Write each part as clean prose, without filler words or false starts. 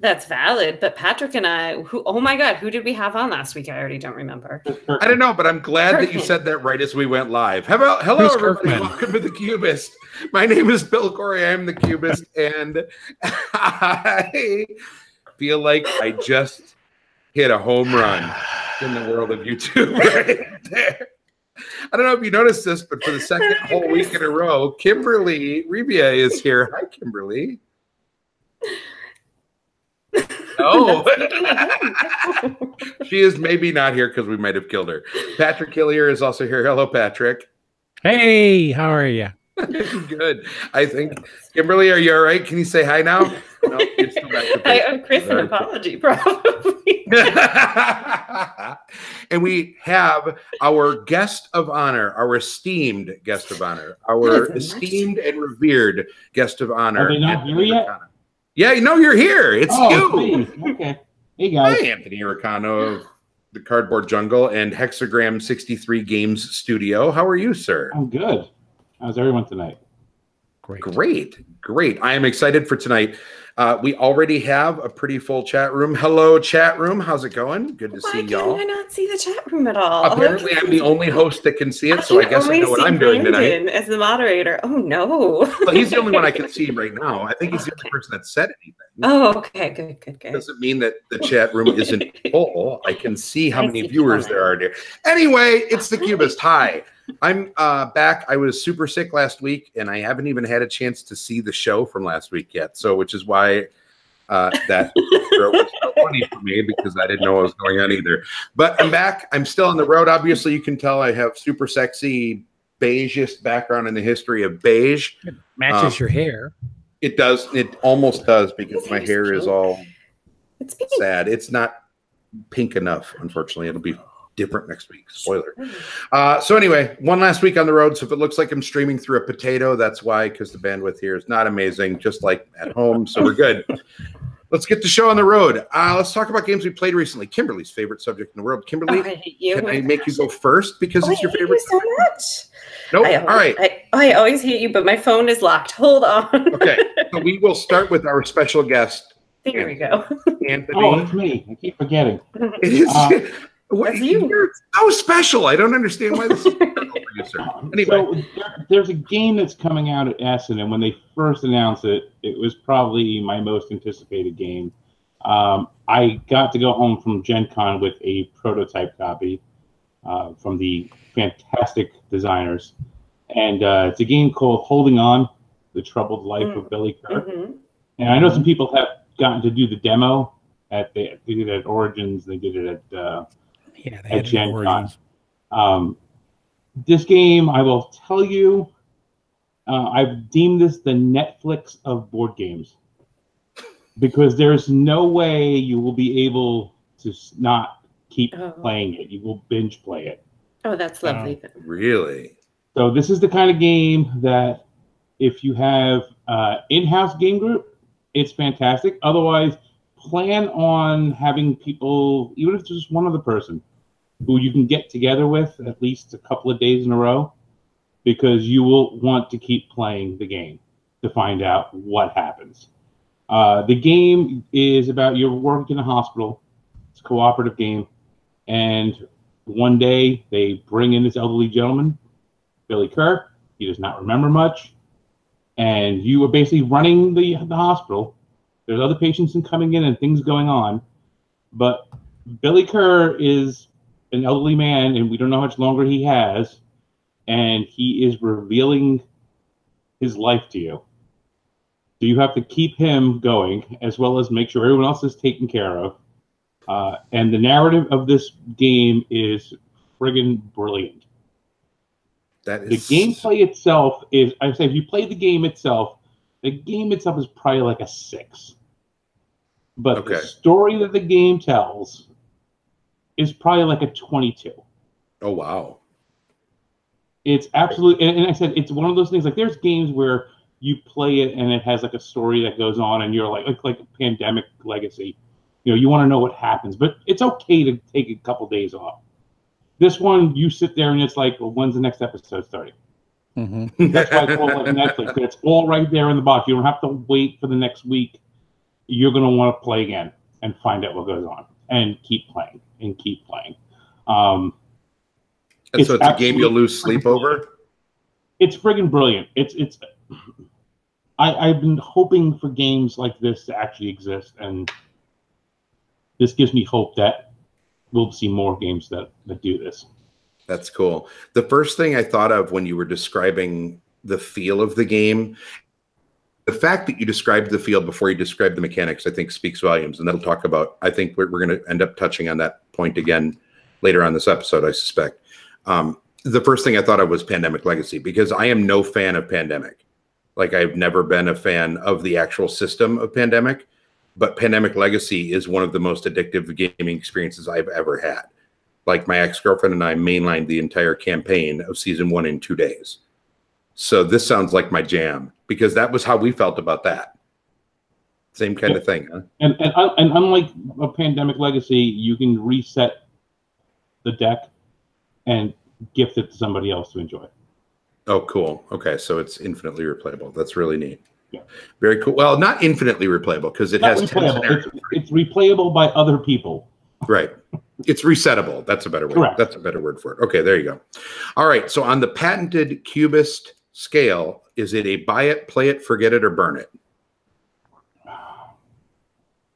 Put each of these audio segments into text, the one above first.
That's valid, but Patrick and I, oh my God, who did we have on last week? I already don't remember. I don't know, but I'm glad that you said that right as we went live. Hello, everybody. Welcome to the Cubist. My name is Bill Corey. I'm the Cubist, and I feel like I just hit a home run in the world of YouTube right there. I don't know if you noticed this, but for the second whole week in a row, Kimberly Ribia is here. Hi, Kimberly. Oh, she is maybe not here because we might have killed her. Patrick Hillier is also here. Hello, Patrick. Hey, how are you? Good. I think, Kimberly, are you all right? Can you say hi now? No, it's still back to I owe Chris an apology, probably. And we have our guest of honor, our esteemed guest of honor, our esteemed and revered guest of honor. Are they not here yet? Yeah, you know you're here. It's you. Please. Okay. Hey, guys. Hi, Anthony Racano of the Cardboard Jungle and Hexagram 63 Games Studio. How are you, sir? I'm good. How's everyone tonight? Great. I am excited for tonight. We already have a pretty full chat room. Hello, chat room. How's it going? Good to see y'all. Why can I not see the chat room at all? Apparently, I'm the only host that can see it, so I guess I know what I'm doing tonight. As the moderator. Oh, no. Well, he's the only one I can see right now. I think he's the only person that said anything. Oh, okay. Good. Doesn't mean that the chat room isn't full. I can see how many viewers there are there. Anyway, it's the Cubist. Hi. I'm back. I was super sick last week, and I haven't even had a chance to see the show from last week yet. So, which is why that was so funny for me, because I didn't know what was going on either. But I'm back. I'm still on the road. Obviously, you can tell I have super sexy beigest background in the history of beige. It matches your hair. It does. It almost does, because my hair is all sad. It's not pink enough, unfortunately. It'll be different next week. Spoiler. So anyway, one last week on the road. So if it looks like I'm streaming through a potato, that's why, because the bandwidth here is not amazing, just like at home. So we're good. Let's get the show on the road. Let's talk about games we played recently. Kimberly's favorite subject in the world. Kimberly, I hate you. Can I make you go first because it's your favorite? I hate you so much. Nope. All right. I always hate you, but my phone is locked. Hold on. Okay. So we will start with our special guest. There we go. Anthony. Oh, it's me. I keep forgetting. It is. You're so special. I don't understand why this is special for you, sir. Anyway. So there's a game that's coming out at Essen, and when they first announced it, it was probably my most anticipated game. I got to go home from Gen Con with a prototype copy from the fantastic designers. And it's a game called Holding On, The Troubled Life of Billy Kerr. And I know some people have gotten to do the demo. They did it at Origins. They did it at Gen Con. This game, I will tell you, I've deemed this the Netflix of board games, because there's no way you will be able to not keep playing it. You will binge play it. Oh, that's lovely. Really? So this is the kind of game that if you have in-house game group, it's fantastic. Otherwise, plan on having people, even if it's just one other person, who you can get together with at least a couple of days in a row, because you will want to keep playing the game to find out what happens. The game is about you're working in a hospital. It's a cooperative game. And one day they bring in this elderly gentleman, Billy Kerr. He does not remember much. And you are basically running the hospital. There's other patients coming in and things going on. But Billy Kerr is an elderly man, and we don't know how much longer he has. And he is revealing his life to you. So you have to keep him going, as well as make sure everyone else is taken care of. And the narrative of this game is friggin' brilliant. That is... The gameplay itself is, I say, if you play the game itself is probably like a 6. But the story that the game tells is probably like a 22. Oh, wow. It's absolutely, and I said, it's one of those things, like there's games where you play it and it has like a story that goes on and you're like Pandemic Legacy. You know, you want to know what happens, but it's okay to take a couple days off. This one, you sit there and it's like, well, when's the next episode starting? That's why it's all like Netflix. It's all right there in the box. You don't have to wait for the next week you're going to want to play again and find out what goes on and keep playing and keep playing. And so it's a game you'll lose sleep over? It's friggin' brilliant. I've been hoping for games like this to actually exist, and this gives me hope that we'll see more games that do this. That's cool. The first thing I thought of when you were describing the feel of the game, the fact that you described the feel before you described the mechanics, I think speaks volumes. And that'll talk about, I think we're going to end up touching on that point again later on this episode, I suspect. The first thing I thought of was Pandemic Legacy, because I am no fan of Pandemic. Like, I've never been a fan of the actual system of Pandemic, but Pandemic Legacy is one of the most addictive gaming experiences I've ever had. Like, my ex-girlfriend and I mainlined the entire campaign of season 1 in 2 days. So this sounds like my jam, because that was how we felt about that. Same kind of thing, huh? And unlike a Pandemic Legacy, you can reset the deck and gift it to somebody else to enjoy. Oh, cool. Okay, so it's infinitely replayable. That's really neat. Yeah. Very cool. Well, not infinitely replayable, because it has 10 scenarios. It's replayable by other people. Right. It's resettable. That's a better word. Correct. That's a better word for it. Okay, there you go. All right, so on the patented Cubist scale, is it a buy it, play it, forget it, or burn it?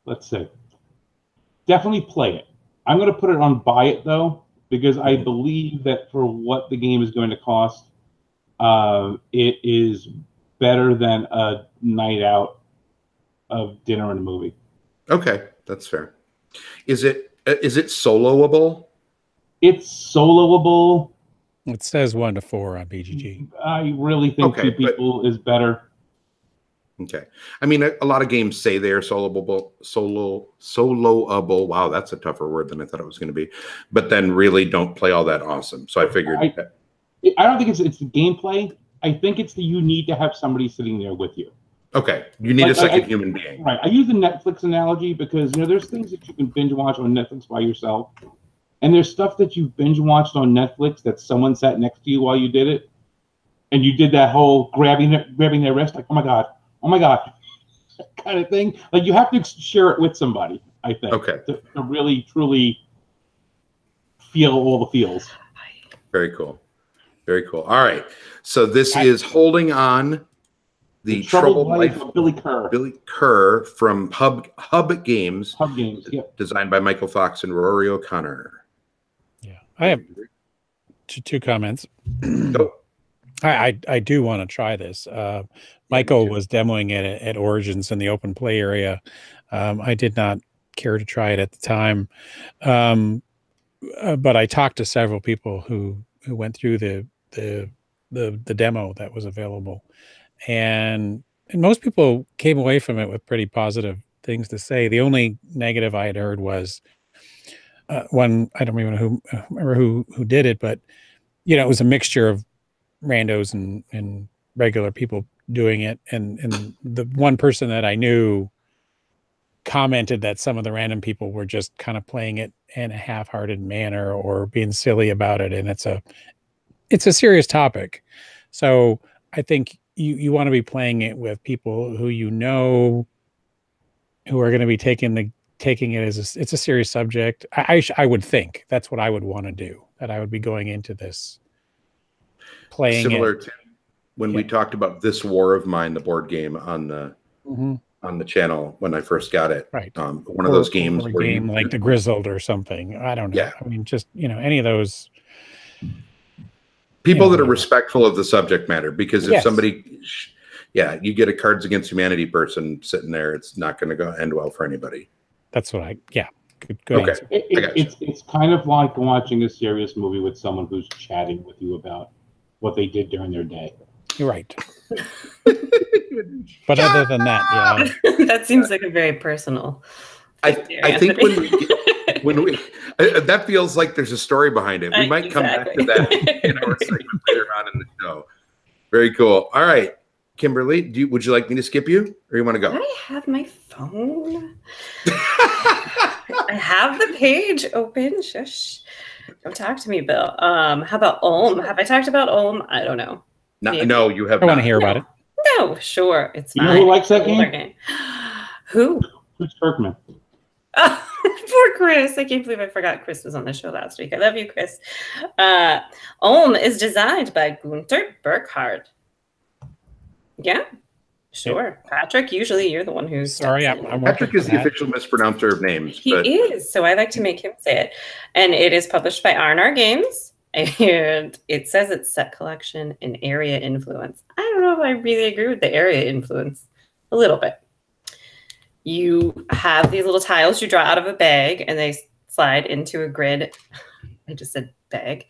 Let's see. Definitely play it. I'm going to put it on buy it, though, because I believe that for what the game is going to cost, it is better than a night out of dinner and a movie. Okay, that's fair. Is it soloable? It's soloable. It says 1 to 4 on BGG. I really think 2 people is better. Okay. I mean, a lot of games say they're soloable. Wow, that's a tougher word than I thought it was going to be. But then really don't play all that awesome. So I figured. I don't think it's the gameplay. I think it's you need to have somebody sitting there with you. Okay. You need a second human being. Right. I use the Netflix analogy because, there's things that you can binge watch on Netflix by yourself. And there's stuff that you binge watched on Netflix that someone sat next to you while you did it. And you did that whole grabbing their wrist, like, oh my God, kind of thing. Like, you have to share it with somebody, I think. Okay. To really, truly feel all the feels. Very cool. Very cool. All right. So this is Holding On, the Troubled Life of Billy Kerr. Billy Kerr from Hub Games. Hub Games, yep. Designed by Michael Fox and Rory O'Connor. Yeah. I have two comments. Go. I do want to try this. Michael was demoing it at Origins in the open play area. I did not care to try it at the time. But I talked to several people who went through the demo that was available, and most people came away from it with pretty positive things to say. The only negative I had heard was one, I don't even remember who did it, but it was a mixture of randos and regular people doing it, and the one person that I knew commented that some of the random people were just kind of playing it in a half-hearted manner or being silly about it, and it's a serious topic. So I think you want to be playing it with people who who are going to be taking it as it's a serious subject. I would think that's what I would want to do, that I would be going into this playing similar to when we talked about This War of Mine, the board game on the channel when I first got it. Right. One of those games where game like the Grizzled or something. I don't know. Yeah. I mean, just any of those people that are respectful of the subject matter, because if Yes. somebody, you get a Cards Against Humanity person sitting there, it's not going to end well for anybody. That's what good Okay. answer. It's kind of like watching a serious movie with someone who's chatting with you about what they did during their day. You're right. But other than that, That seems like a very personal. I think when we that feels like there's a story behind it. We might come back to that in our segment later on in the show. Very cool. All right, Kimberly, would you like me to skip you, or you want to go? I have my phone. I have the page open. Shush. Don't talk to me, Bill. How about Ulm? Have I talked about Ulm? I don't know. No, you have I not. want to hear about it. No, sure. It's You know who likes that game? Who? Who's Kirkman? Poor Chris. I can't believe I forgot Chris was on the show last week. I love you, Chris. Ulm is designed by Gunther Burkhardt. Yeah, sure. Patrick, usually you're the one who's... Sorry, Patrick is the official mispronouncer of names. He is, so I like to make him say it. And it is published by R&R Games. And it says it's set collection and area influence. I don't know if I really agree with the area influence. A little bit. You have these little tiles you draw out of a bag, and they slide into a grid. I just said bag.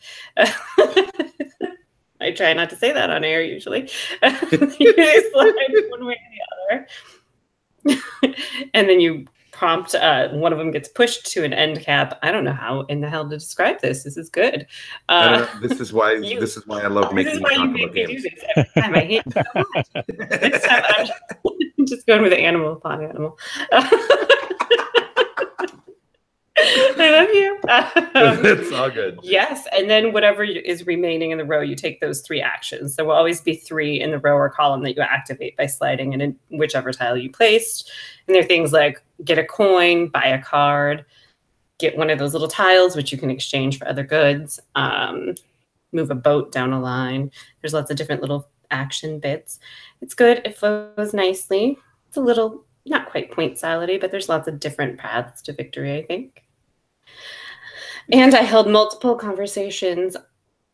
I try not to say that on air usually. They slide one way or the other. And then you prompt, one of them gets pushed to an end cap. I don't know how in the hell to describe this. This is good. This is why I love making you talk about games. Every time I hate it so much. This time I'm just going with animal upon animal. I love you. It's all good. Yes, and then whatever is remaining in the row, you take those 3 actions. There will always be 3 in the row or column that you activate by sliding in whichever tile you placed. And there are things like get a coin, buy a card, get one of those little tiles, which you can exchange for other goods, move a boat down a line. There's lots of different little action bits. It's good. It flows nicely. It's a little, not quite point salad-y, but there's lots of different paths to victory, I think. And I held multiple conversations,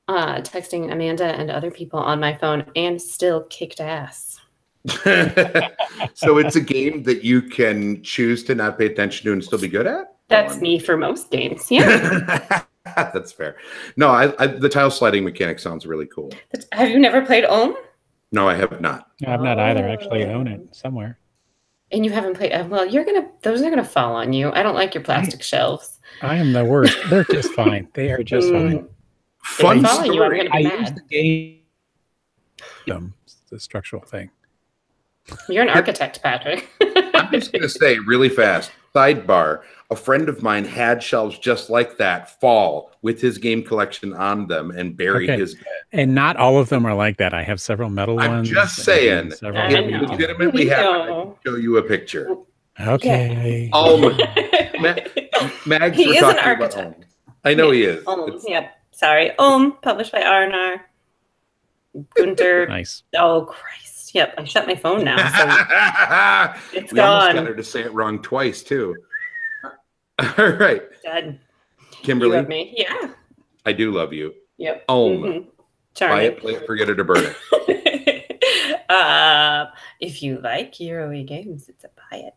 texting Amanda and other people on my phone, and still kicked ass. So it's a game that you can choose to not pay attention to and still be good at? That's me for most games, yeah. That's fair. No, the tile sliding mechanic sounds really cool. Have you never played Ulm? No, I have not. I've not either. Actually, I own it somewhere. And you haven't played... Well, those are going to fall on you. I don't like your plastic shelves. I am the worst. They're just fine. They are just fine. Fun story. I used the game, the structural thing. You're an architect, Patrick. I'm just going to say really fast, sidebar, a friend of mine had shelves just like that fall with his game collection on them and bury his bed. And not all of them are like that. I have several metal ones. I'm just saying, it legitimately happened. I can show you a picture. Okay. Mags, he is an architect. I know he is. Yep. Sorry. Published by R&R. Gunther. Nice. Oh, Christ. Yep. I shut my phone now. So it's we gone. Almost got her to say it wrong twice, too. All right. Dead. Kimberly. You love me. Yeah. I do love you. Yep. Buy it, play it, forget it, or burn it. If you like Euro games, it's a buy it.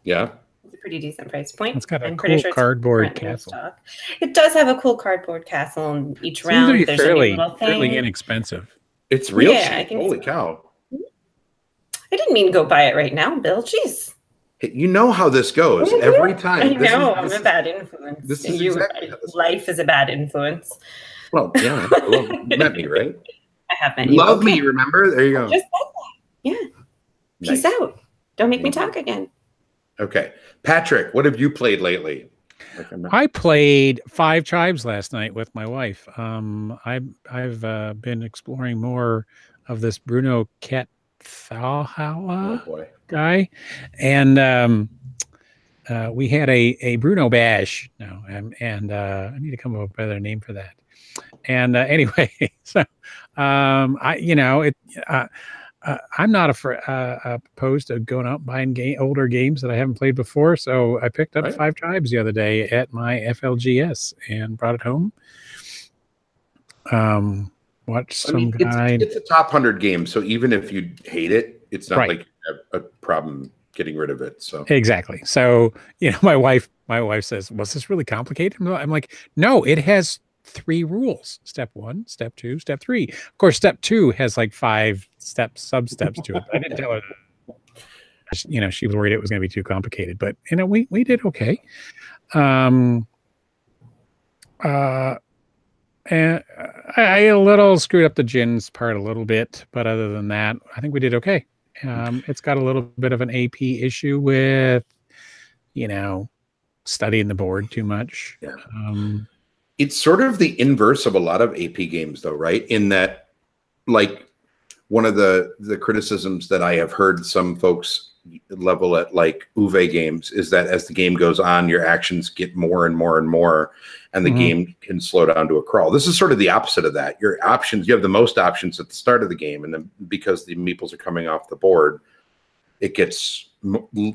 Yeah. It's a pretty decent price point. It's got a cool cardboard castle. It does have a cool cardboard castle, and each round seems to be there's fairly inexpensive. It's real cheap. Holy cow. I didn't mean to go buy it right now, Bill. Jeez. You know how this goes every time. I know. I'm a bad influence. This is exactly life is a bad influence. Well, yeah. Well, you met me, right? I have met you. Love me, remember? There you go. Just said that. Yeah. Peace out. Don't make me talk again. Okay. Patrick, what have you played lately? I played 5 Tribes last night with my wife. I've been exploring more of this Bruno Kethawa guy, and we had a Bruno bash now, and I need to come up with a better name for that. And anyway, so I'm not opposed to going out and buying older games that I haven't played before. So I picked up 5 Tribes the other day at my FLGS and brought it home. Watched some guy. It's a top 100 game, so even if you hate it, it's not like you have a problem getting rid of it. So exactly. So my wife says, "Was this really complicated?" I'm like, "No, it has 3 rules. Step 1, step 2, step 3. Of course, step 2 has like 5 sub-steps to it. I didn't tell her that. She was worried it was going to be too complicated, but we did okay. And I a little screwed up the gins part a little bit, but other than that, I think we did okay. It's got a little bit of an AP issue with, studying the board too much. Yeah. It's sort of the inverse of a lot of AP games, though, right? In that, like, one of the criticisms that I have heard some folks level at like Uwe games is that as the game goes on, your actions get more and more and more, and the game can slow down to a crawl. This is sort of the opposite of that. Your options, you have the most options at the start of the game, and then because the meeples are coming off the board, it gets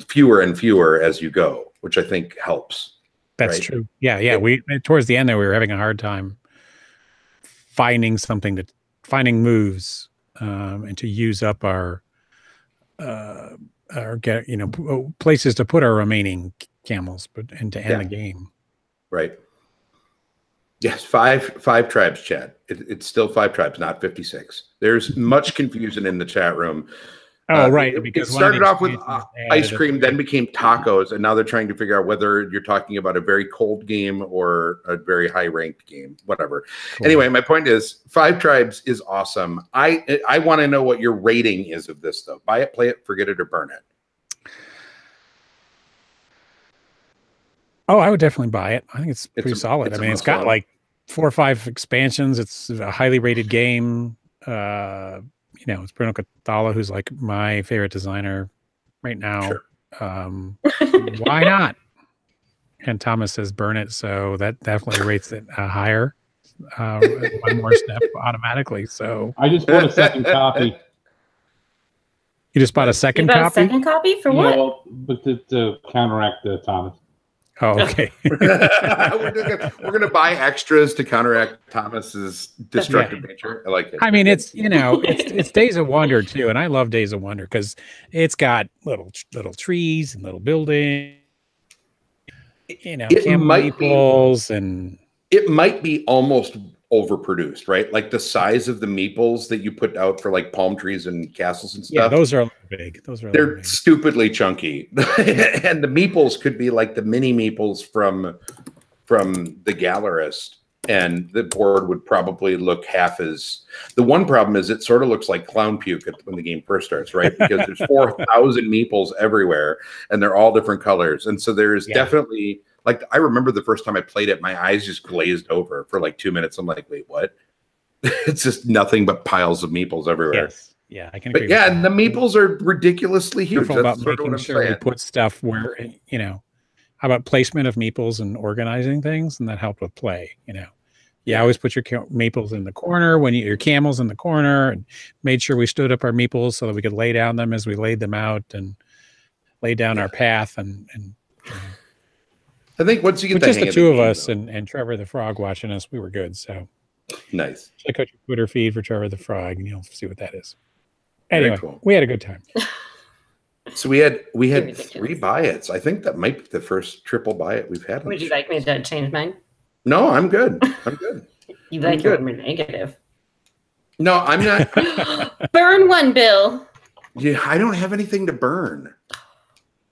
fewer and fewer as you go, which I think helps. That's true. Yeah. We towards the end there, we were having a hard time finding moves and to use up our get places to put our remaining camels, and to end the game. Right. Yes, five tribes, Chad. It's still 5 tribes, not 56. There's much confusion in the chat room. Oh, right. Because it started off with ice cream, then became tacos, and now they're trying to figure out whether you're talking about a very cold game or a very high-ranked game, whatever. Cool. Anyway, my point is 5 tribes is awesome. I want to know what your rating is of this, though. Buy it, play it, forget it, or burn it. Oh, I would definitely buy it. I think it's pretty solid. I mean, it's got like 4 or 5 expansions. It's a highly rated game. It's Bruno Cathala, who's like my favorite designer right now. Sure. Why not? And Thomas says burn it, so that definitely rates it higher. One more step automatically. So I just bought a second copy. You just bought a second copy? A second copy for what? Well, but to counteract the Thomas. Oh, okay. we're gonna buy extras to counteract Thomas's destructive nature. I like it. I mean, it's it's Days of Wonder too, and I love Days of Wonder because it's got little trees and little buildings. Meeples, and it might be almost overproduced, right? Like the size of the meeples that you put out for like palm trees and castles and stuff. Yeah, those are big. They're stupidly chunky. And the meeples could be like the mini meeples from the Gallerist, and the board would probably look half as. The one problem is it sort of looks like clown puke when the game first starts, right? Because there's 4,000 meeples everywhere, and they're all different colors, and so there's definitely. Like, I remember the first time I played it, my eyes just glazed over for like 2 minutes. I'm like, wait, what? It's just nothing but piles of meeples everywhere. Yes. Yeah, I can agree. But yeah, and the meeples are ridiculously huge. That's about sort of making sure we put stuff where, how about placement of meeples and organizing things, and that helped with play, You always put your maples in the corner your camels in the corner, and made sure we stood up our meeples so that we could lay down them as we laid them out and lay down our path and I think once you get just the two of us and Trevor the Frog watching us, we were good. So nice. Check out your Twitter feed for Trevor the Frog, and you'll see what that is. Anyway, we had a good time. So we had 3 buy-its. I think that might be the first triple buy-it we've had. Would you like me to change mine? No, I'm good. I'm good. You like it when we're negative? No, I'm not. Burn one, Bill. Yeah, I don't have anything to burn.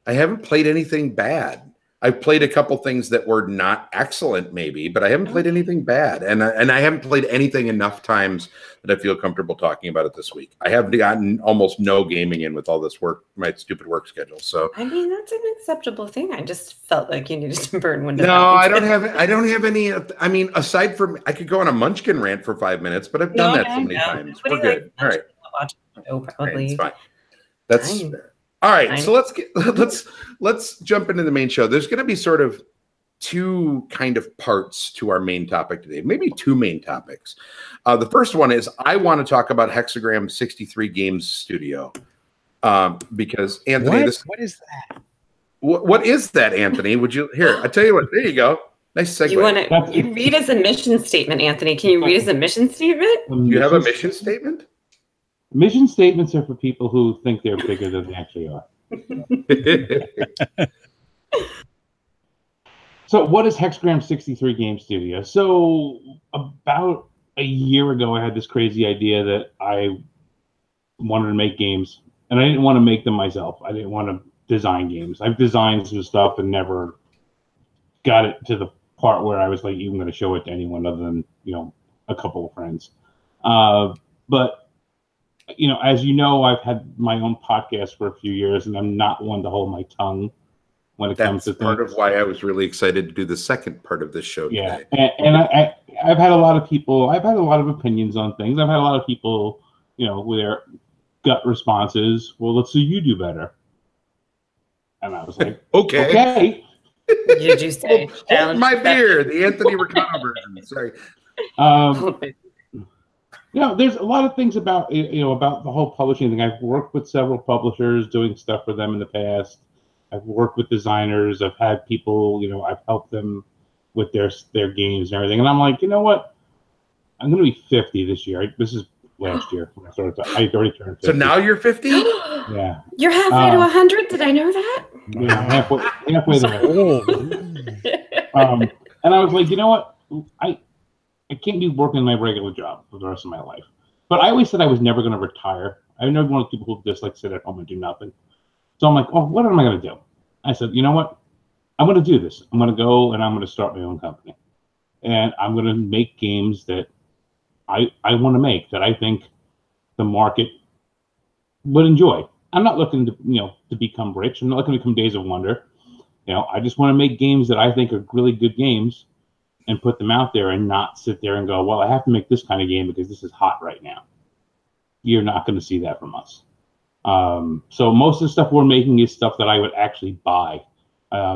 I haven't played anything bad. I've played a couple things that were not excellent, maybe, but I haven't played anything bad, and I haven't played anything enough times that I feel comfortable talking about it this week. I have gotten almost no gaming in with all this work, my stupid work schedule. So I mean, that's an acceptable thing. I just felt like you needed to burn one. No, I don't have any. I mean, aside from I could go on a Munchkin rant for 5 minutes, but I've done that so many times. We're good. All right. Oh, probably. It's fine. That's fair. All right, so let's jump into the main show. There's going to be sort of 2 kind of parts to our main topic today, maybe 2 main topics. The first one is I want to talk about Hexagram 63 Games Studio because Anthony, what is that? What is that, Anthony? Would you here? I tell you what. There you go. Nice segue. You read as a mission statement, Anthony. Can you read as a mission statement? Do you have a mission statement? Mission statements are for people who think they're bigger than they actually are. So what is Hexagram 63 Game Studio? So about a year ago, I had this crazy idea that I wanted to make games, and I didn't want to make them myself. I didn't want to design games. I've designed some stuff and never got it to the part where I was like even going to show it to anyone other than, a couple of friends. But as you know, I've had my own podcast for a few years, and I'm not one to hold my tongue when it comes to things. That's part of why I was really excited to do the second part of this show today. And I've had a lot of people. I've had a lot of opinions on things. I've had a lot of people, with their gut responses. Well, let's see you do better. And I was like, okay. Okay. Did you say hold my beer, the Anthony Racano version. Sorry. There's a lot of things about about the whole publishing thing. I've worked with several publishers doing stuff for them in the past. I've worked with designers. I've had people, I've helped them with their games and everything. And I'm like, you know what? I'm going to be 50 this year. This is last year. I already turned 50. So now you're 50? Yeah. You're halfway to 100. Did I know that? Yeah, halfway there. And I was like, you know what? I can't be working my regular job for the rest of my life. But I always said I was never going to retire. I never one of the people who just sit at home and do nothing. So I'm like, oh, what am I going to do? I said, you know what? I'm going to do this. I'm going to go and I'm going to start my own company. And I'm going to make games that I want to make, that I think the market would enjoy. I'm not looking to become rich. I'm not looking to become Days of Wonder. I just want to make games that I think are really good games and put them out there and not sit there and go, well, I have to make this kind of game because this is hot right now. You're not going to see that from us. So most of the stuff we're making is stuff that I would actually buy.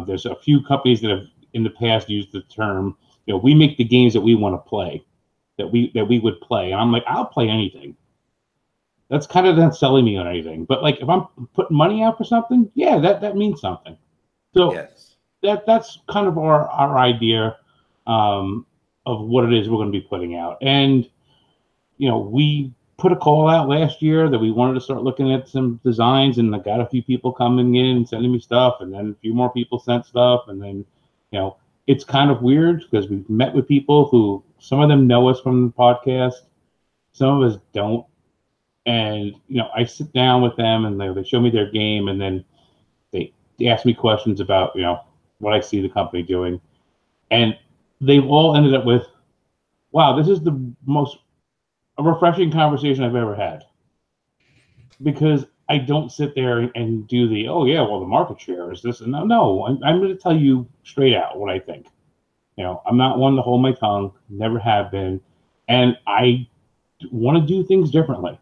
There's a few companies that have in the past used the term, we make the games that we want to play, that we would play. And I'm like, I'll play anything. That's kind of not selling me on anything. But like if I'm putting money out for something, yeah, that means something. So yes. That's kind of our idea of what it is we're going to be putting out. And we put a call out last year that we wanted to start looking at some designs, and I got a few people coming in and sending me stuff, and then a few more people sent stuff, and then it's kind of weird because we've met with people who, some of them know us from the podcast, some of us don't. And I sit down with them and they show me their game, and then they ask me questions about what I see the company doing, and they've all ended up with, wow, this is the most refreshing conversation I've ever had. Because I don't sit there and do the, oh yeah, well the market share is this, and no, I'm going to tell you straight out what I think. I'm not one to hold my tongue, never have been, and I want to do things differently.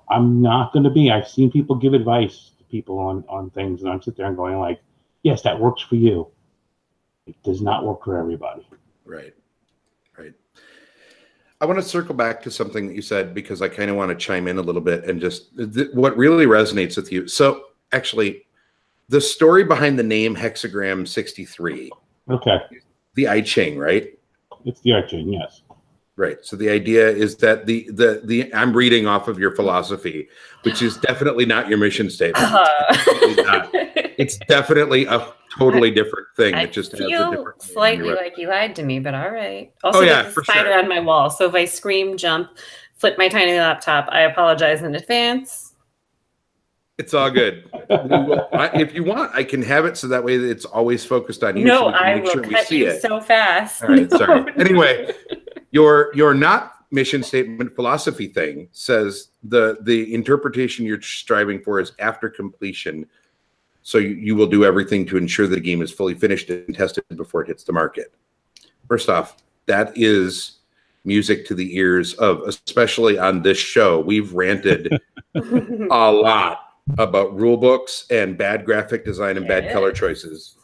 I'm not going to be. I've seen people give advice to people on things, and I'm sitting there and going like, yes, that works for you. It does not work for everybody. Right. I want to circle back to something that you said, because I kind of want to chime in a little bit and just what really resonates with you. So actually, the story behind the name Hexagram 63. Okay. The I Ching, right? It's the I Ching, yes. Right. So the idea is that the I'm reading off of your philosophy, which is definitely not your mission statement. It's definitely a totally different thing. I it just feel has a different slightly like you lied to me, but all right. Also, there's a spider on my wall, so if I scream, jump, flip my tiny laptop, I apologize in advance. It's all good. If you want, I can have it so that way it's always focused on you. No, so I will cut you so fast. All right, sorry. Anyway, your not mission statement philosophy thing says the interpretation you're striving for is after completion. So you will do everything to ensure that the game is fully finished and tested before it hits the market. First off, that is music to the ears of, especially on this show, we've ranted a lot about rule books and bad graphic design and bad color choices,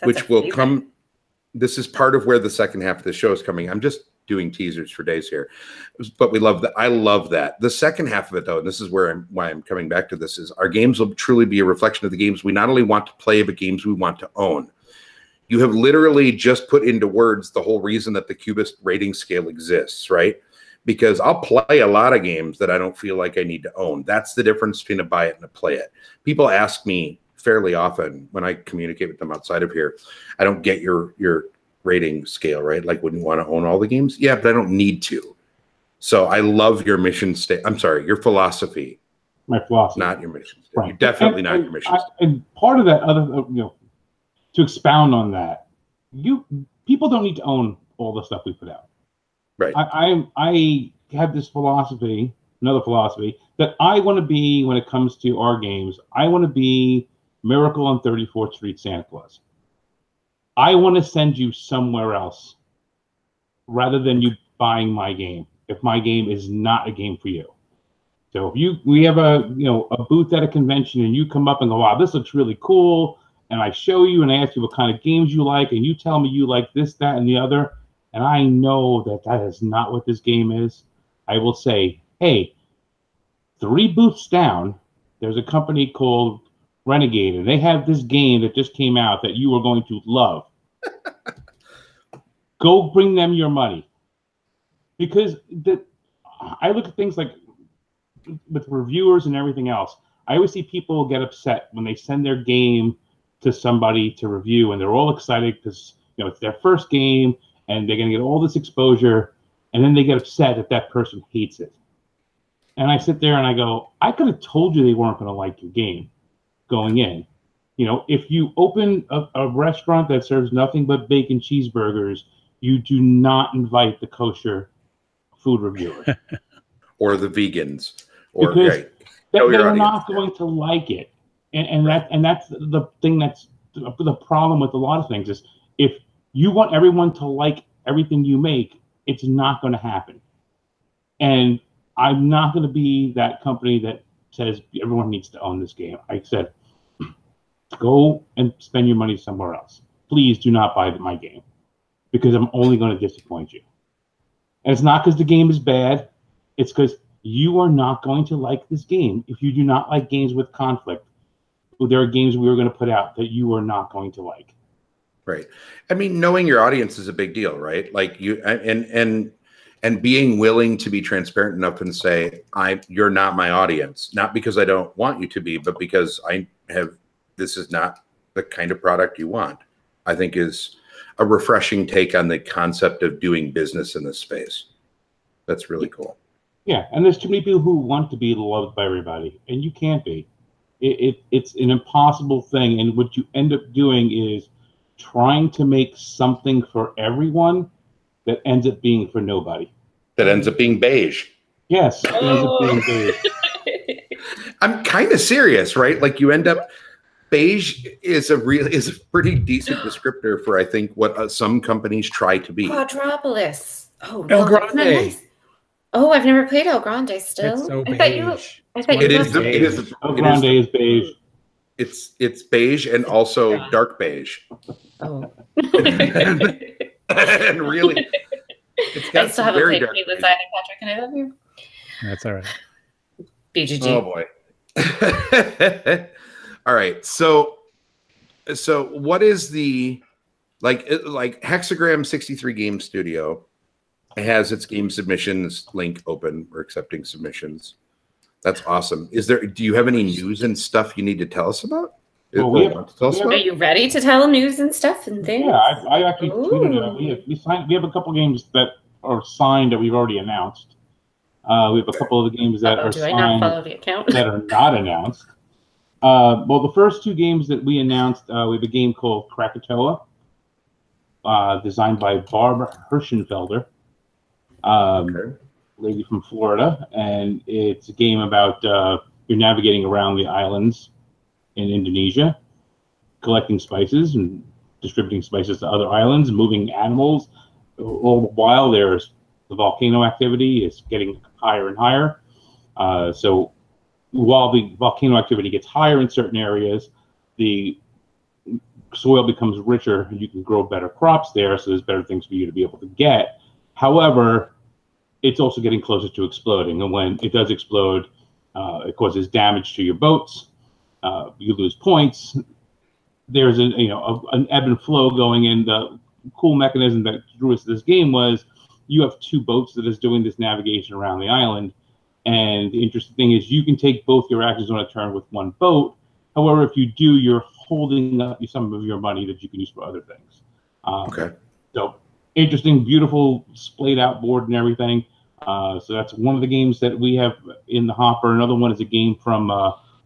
which will come. This is part of where the second half of the show is coming. I'm just doing teasers for days here, but we love that. I love that. The second half of it, though, and this is why I'm coming back to this, is our games will truly be a reflection of the games we not only want to play, but games we want to own. You have literally just put into words the whole reason that the Cubist rating scale exists, right? Because I'll play a lot of games that I don't feel like I need to own. That's the difference between a buy it and a play it. People ask me fairly often when I communicate with them outside of here, I don't get your rating scale, right? Like, wouldn't you want to own all the games? Yeah, but I don't need to. So I love your mission I'm sorry, your philosophy. My philosophy. Not your mission statement. Right. You're definitely not your mission statement. And part of that other, to expound on that, people don't need to own all the stuff we put out. Right. I have this philosophy, another philosophy, that I want to be, when it comes to our games, I want to be Miracle on 34th Street Santa Claus. I want to send you somewhere else rather than you buying my game if my game is not a game for you. So if we have a booth at a convention and you come up and go, wow, this looks really cool, and I show you and I ask you what kind of games you like, and you tell me you like this, that, and the other, and I know that is not what this game is, I will say, hey, 3 booths down, there's a company called Renegade, and they have this game that just came out that you are going to love. Go bring them your money. Because I look at things like with reviewers and everything else, I always see people get upset when they send their game to somebody to review, and they're all excited because it's their first game and they're going to get all this exposure, and then they get upset that that person hates it. And I sit there and I go, I could have told you they weren't going to like your game going in. If you open a restaurant that serves nothing but bacon cheeseburgers, you do not invite the kosher food reviewer. Or the vegans. Or because they're not going to like it. And that's the thing that's the problem with a lot of things is if you want everyone to like everything you make, it's not going to happen. And I'm not going to be that company that says everyone needs to own this game. I said, go and spend your money somewhere else. Please do not buy my game because I'm only going to disappoint you. And it's not because the game is bad. It's because you are not going to like this game. If you do not like games with conflict, there are games we are going to put out that you are not going to like. Right. I mean, knowing your audience is a big deal, right? Like and being willing to be transparent enough and say, you're not my audience, not because I don't want you to be, but because this is not the kind of product you want, I think is a refreshing take on the concept of doing business in this space. That's really cool. Yeah. And there's too many people who want to be loved by everybody, and you can't be. It's an impossible thing. And what you end up doing is trying to make something for everyone that ends up being for nobody. That ends up being beige. Yes, it ends up being beige. I'm kind of serious, right? Like you end up beige is a pretty decent descriptor for I think what some companies try to be. Quadropolis. Oh, El no, Grande. nice. Oh, I've never played El Grande still. It's so I thought you It is El Grande is beige. It's beige and also dark beige. Oh. And really, it's got I still haven't very played dark Cubist beige. either, Patrick, and I love you. That's all right. BGG. Oh boy. All right. So what is the like Hexagram 63 Game Studio has its game submissions link open. We're accepting submissions. That's awesome. Do you have any news and stuff you need to tell us about? Are you ready to tell news and stuff and things? Yeah, I actually tweeted it. We have a couple games that are signed that we've already announced. We have a couple of the games that are signed not follow the account? that are not announced. Well, the first 2 games that we announced, we have a game called Krakatoa, designed by Barbara Hirschenfelder, lady from Florida, and it's a game about you're navigating around the islands in Indonesia, collecting spices and distributing spices to other islands, moving animals. All the while, there's the volcano activity is getting higher and higher. So while the volcano activity gets higher in certain areas, the soil becomes richer and you can grow better crops there, so there's better things for you to be able to get. However, it's also getting closer to exploding, and when it does explode, it causes damage to your boats. You lose points. There's an ebb and flow going in. The cool mechanism that drew us to this game was you have 2 boats that is doing this navigation around the island, and the interesting thing is you can take both your actions on a turn with 1 boat. However, if you do, you're holding up some of your money that you can use for other things. Okay. So interesting, beautiful, splayed out board and everything. So that's one of the games that we have in the hopper. Another one is a game from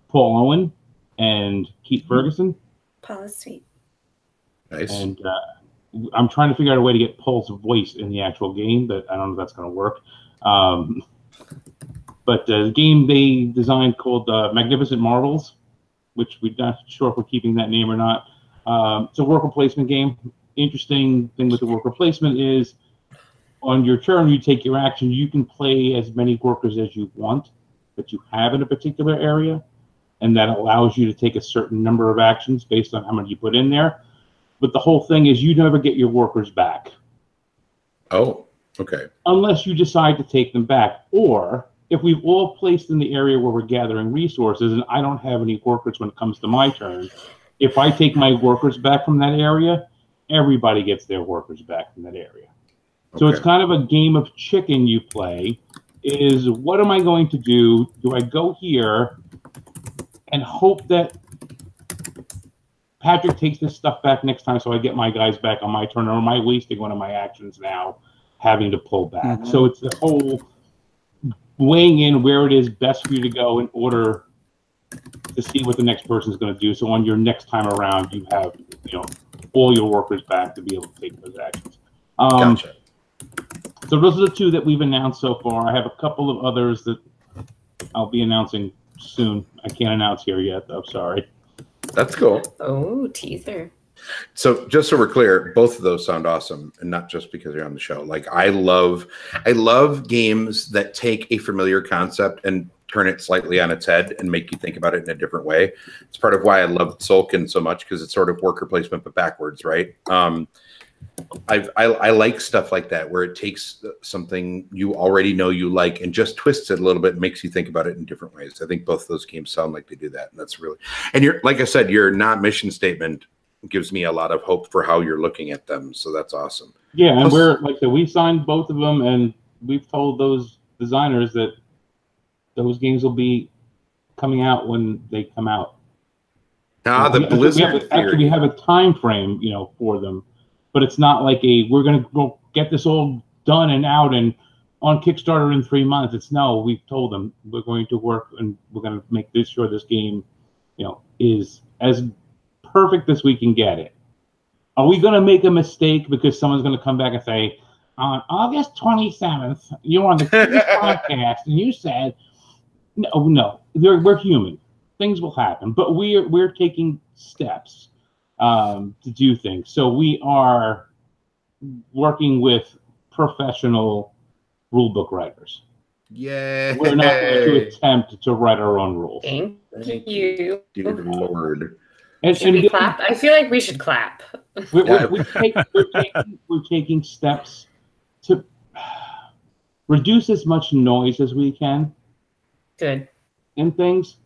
Paul Owen and Keith Ferguson. Paul is sweet. Nice. And I'm trying to figure out a way to get Paul's voice in the actual game, but I don't know if that's going to work. But the game they designed called Magnificent Marvels, which we're not sure if we're keeping that name or not. It's a worker placement game. Interesting thing with the worker placement is on your turn, you take your action. You can play as many workers as you want. that you have in a particular area, and that allows you to take a certain number of actions based on how many you put in there. But the whole thing is you never get your workers back. Oh, okay. Unless you decide to take them back. Or if we've all placed in the area where we're gathering resources and I don't have any workers when it comes to my turn, if I take my workers back from that area, everybody gets their workers back from that area. Okay. So it's kind of a game of chicken you play. Is what am I going to do? Do I go here and hope that Patrick takes this stuff back next time so I get my guys back on my turn, or am I wasting one of my actions now having to pull back? Mm-hmm. So it's the whole weighing in where it is best for you to go in order to see what the next person is going to do. So on your next time around, you have all your workers back to be able to take those actions. Gotcha. So those are the two that we've announced so far. I have a couple of others that I'll be announcing soon. I can't announce here yet, though. Sorry. That's cool. Oh, teaser. So just so we're clear, both of those sound awesome, and not just because you're on the show. Like I love games that take a familiar concept and turn it slightly on its head and make you think about it in a different way. It's part of why I love Tzolk'in so much, because it's sort of worker placement but backwards, right? I like stuff like that where it takes something you already know you like and just twists it a little bit and makes you think about it in different ways. I think both of those games sound like they do that, and that's really. And you're like I said, your not mission statement gives me a lot of hope for how you're looking at them. So that's awesome. Yeah, and we're like that. We signed both of them, and we've told those designers that those games will be coming out when they come out. Ah, the Blizzard. Actually, we have a time frame, for them. But it's not like we're going to go get this all done and out and on Kickstarter in 3 months. It's no, we've told them we're going to work and we're going to make sure this game, is as perfect as we can get it. Are we going to make a mistake because someone's going to come back and say, on August 27th, you were on the podcast and you said, no, we're human. Things will happen, but we're taking steps to do things. So we are working with professional rulebook writers. Yeah, we're not going to attempt to write our own rules. Thank you, dear Lord. Should we clap? I feel like we should clap. We're taking steps to reduce as much noise as we can. Good. In things.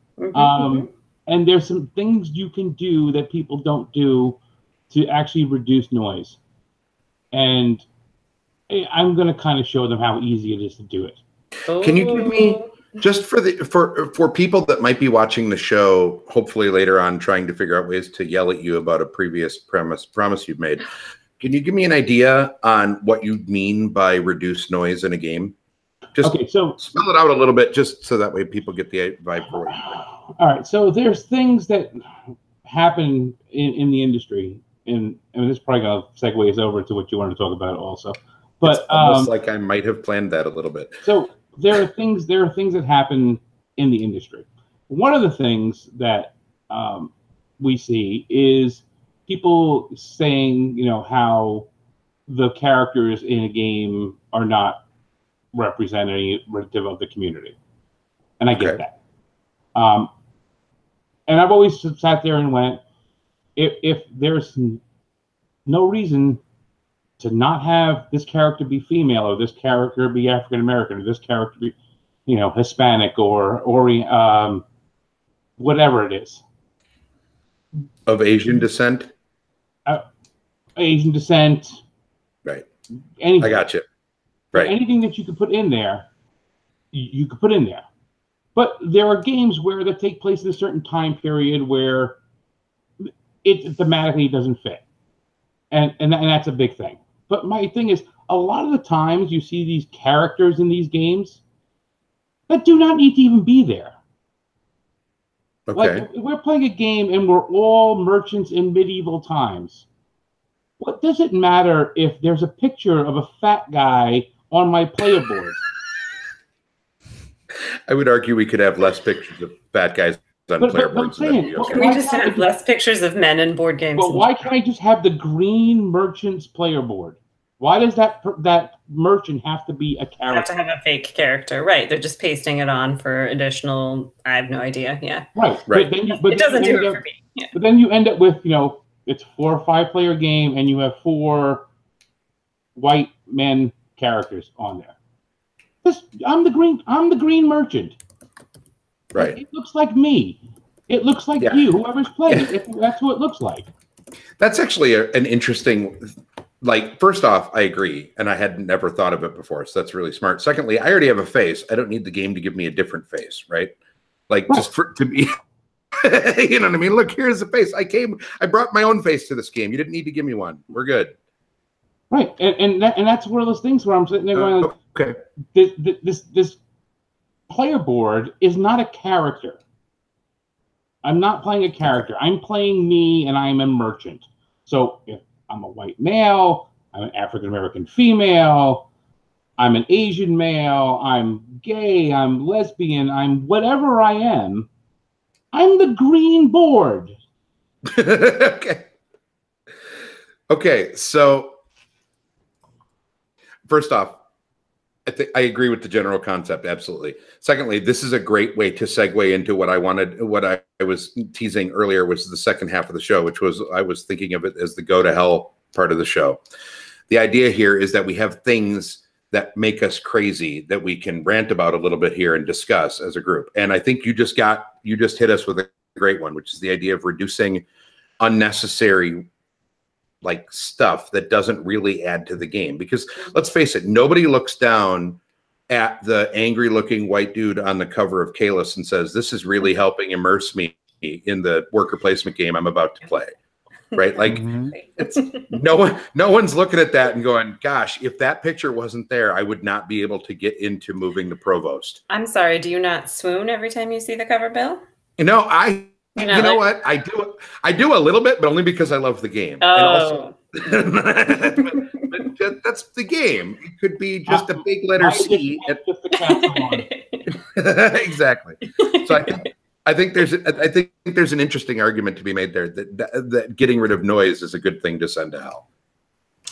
And there's some things you can do that people don't do to actually reduce noise. And I'm going to kind of show them how easy it is to do it. Can you give me, just for people that might be watching the show, hopefully later on, trying to figure out ways to yell at you about a previous promise you've made, can you give me an idea on what you mean by reduce noise in a game? Just okay, so spell it out a little bit, just so that way people get the vibe for it. All right, so there's things that happen in the industry, and this is probably going to segue us over to what you want to talk about also. But it's almost like I might have planned that a little bit. So there are things that happen in the industry. One of the things that we see is people saying, how the characters in a game are not representative of the community, and I get that. And I've always sat there and went, if there's no reason to not have this character be female, or this character be African American, or this character be, Hispanic, or whatever it is, of Asian descent, right? Anything. I got you. Right. Anything that you could put in there, you could put in there. But there are games where that take place in a certain time period where it thematically doesn't fit. And that's a big thing. But my thing is, a lot of the times you see these characters in these games that do not need to even be there. Okay. Like, we're playing a game and we're all merchants in medieval times. What does it matter if there's a picture of a fat guy on my player board? I would argue we could have less pictures of fat guys on player boards. Can we just have less pictures of men in board games? But why can't I just have the green merchant's player board? Why does that merchant have to be a character? Have to have a fake character, right? They're just pasting it on for additional. I have no idea. Yeah, right. Right. It doesn't do it for me. Yeah. But then you end up with, it's 4 or 5 player game, and you have 4 white men characters on there. I'm the green merchant. Right. It looks like me. It looks like you. Whoever's playing it, that's who it looks like. That's actually an interesting. Like, first off, I agree, and I had never thought of it before, so that's really smart. Secondly, I already have a face. I don't need the game to give me a different face, right? Like, just to be, you know what I mean? Look, here's the face. I brought my own face to this game. You didn't need to give me one. We're good. Right, and that's one of those things where I'm sitting there going, okay, this player board is not a character. I'm not playing a character. I'm playing me, and I'm a merchant. So if I'm a white male, I'm an African-American female, I'm an Asian male, I'm gay, I'm lesbian, I'm whatever I am, I'm the green board. Okay, so first off, I agree with the general concept, absolutely. Secondly, this is a great way to segue into what I was teasing earlier, which is the second half of the show, which was, I was thinking of it as the go to hell part of the show. The idea here is that we have things that make us crazy that we can rant about a little bit here and discuss as a group. And I think you just hit us with a great one, which is the idea of reducing unnecessary like stuff that doesn't really add to the game. Because let's face it, nobody looks down at the angry looking white dude on the cover of Kalis and says, this is really helping immerse me in the worker placement game I'm about to play. Right? Like it's no one's looking at that and going, gosh, if that picture wasn't there, I would not be able to get into moving the provost. I'm sorry, do you not swoon every time you see the cover, Bill? You know, you know what? I do a little bit, but only because I love the game. Oh. And also, that's the game. It could be just a big letter C. Exactly. So I think there's an interesting argument to be made there that getting rid of noise is a good thing to send to hell.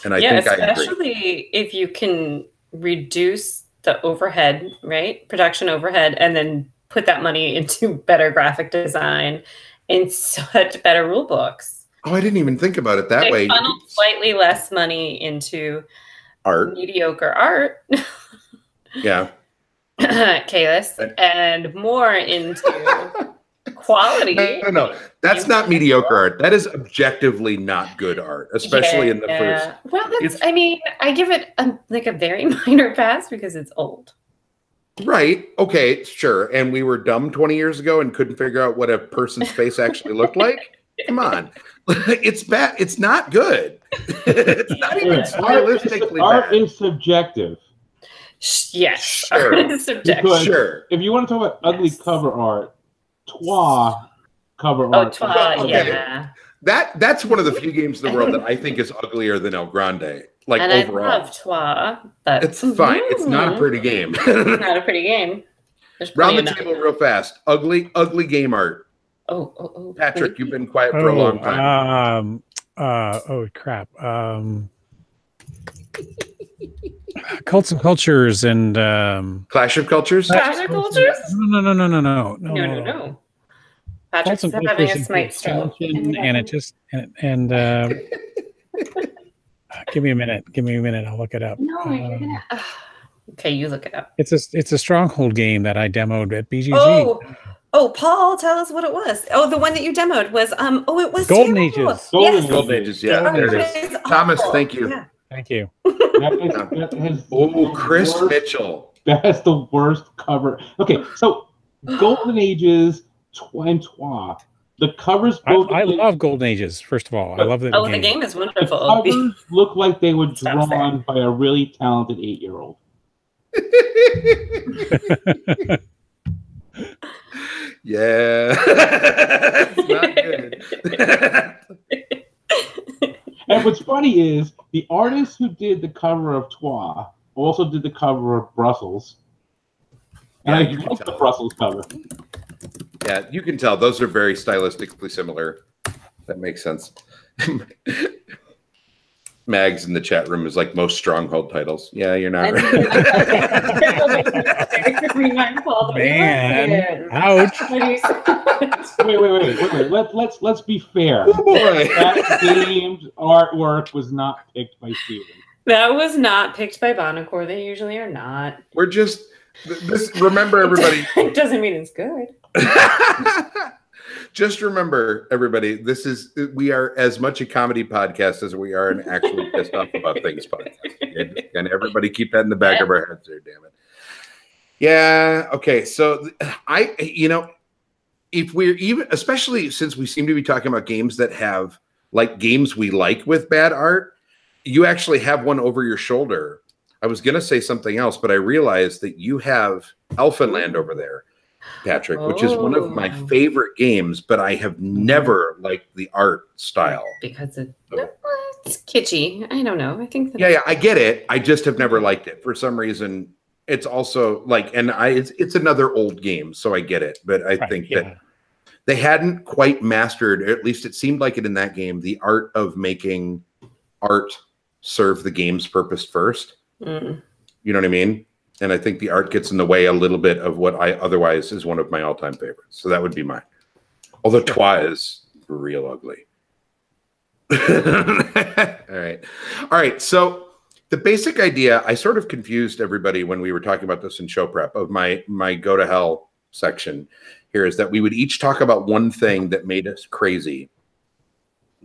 And I think especially if you can reduce the overhead, right? Production overhead, and then put that money into better graphic design and such better rule books. Oh, I didn't even think about it that way. Funnel slightly less money into art, mediocre art. Yeah. Kalis, and more into quality. No, that's not mediocre art. That is objectively not good art, especially in the first. Well, I mean, I give it a very minor pass because it's old. Right. Okay. Sure. And we were dumb 20 years ago and couldn't figure out what a person's face actually looked like. Come on. It's bad. It's not good. It's not even stylistically art bad. Is subjective. Yes. Sure. Art is subjective. Because sure. If you want to talk about ugly cover art, Twa cover art. Twa, yeah. That's one of the few games in the world that I think is uglier than El Grande. Like and overall. I love Twa, but it's fine. It's not a pretty game. It's not a pretty game. Round the table real fast. Ugly game art. Oh. Patrick, you've been quiet for a long time. Oh crap. Cults and Cultures and Clash of Cultures? Clash of Cultures? No. Patrick's having a smite stroke. And it just give me a minute. I'll look it up. No, you're gonna. Okay, you look it up. It's a Stronghold game that I demoed at BGG. Oh, Paul, tell us what it was. Oh, the one that you demoed was it was Golden Ages. Golden Ages, yeah. There it is. Thomas, thank you. Yeah. Thank you. Chris Mitchell. That's the worst cover. Okay, so Golden Ages and Twa. The covers both. I love Golden Ages, first of all. I love the game. The game is wonderful. The covers look like they were drawn by a really talented 8-year-old. Yeah. It's not good. And what's funny is the artist who did the cover of Twa also did the cover of Brussels. And I like the Brussels cover. Yeah, you can tell those are very stylistically similar. That makes sense. Mags in the chat room is like most stronghold titles. Yeah, you're not right. Man, ouch. Wait. Let's be fair. Oh boy. That game's artwork was not picked by Steven. That was not picked by Bonacore. They usually are not. We're just this. Remember, everybody. It doesn't mean it's good. Just remember, everybody. We are as much a comedy podcast as we are an actually pissed off about things podcast. And everybody keep that in the back of our heads there. Damn it. Yeah. Okay. So if we're even, especially since we seem to be talking about games that have like games we like with bad art. You actually have one over your shoulder. I was going to say something else, but I realized that you have Elfenland over there, Patrick, which is one of my favorite games, but I have never liked the art style. Because it's kitschy. I don't know. I think that yeah, I get it. I just have never liked it. For some reason, it's also like, and it's another old game, so I get it. But I think that they hadn't quite mastered, or at least it seemed like it in that game, the art of making art serve the game's purpose first. You know what I mean? And I think the art gets in the way a little bit of what I otherwise is one of my all-time favorites. So that would be mine. Although Twa is real ugly. All right. So the basic idea, I sort of confused everybody when we were talking about this in show prep of my go to hell section here, is that we would each talk about one thing that made us crazy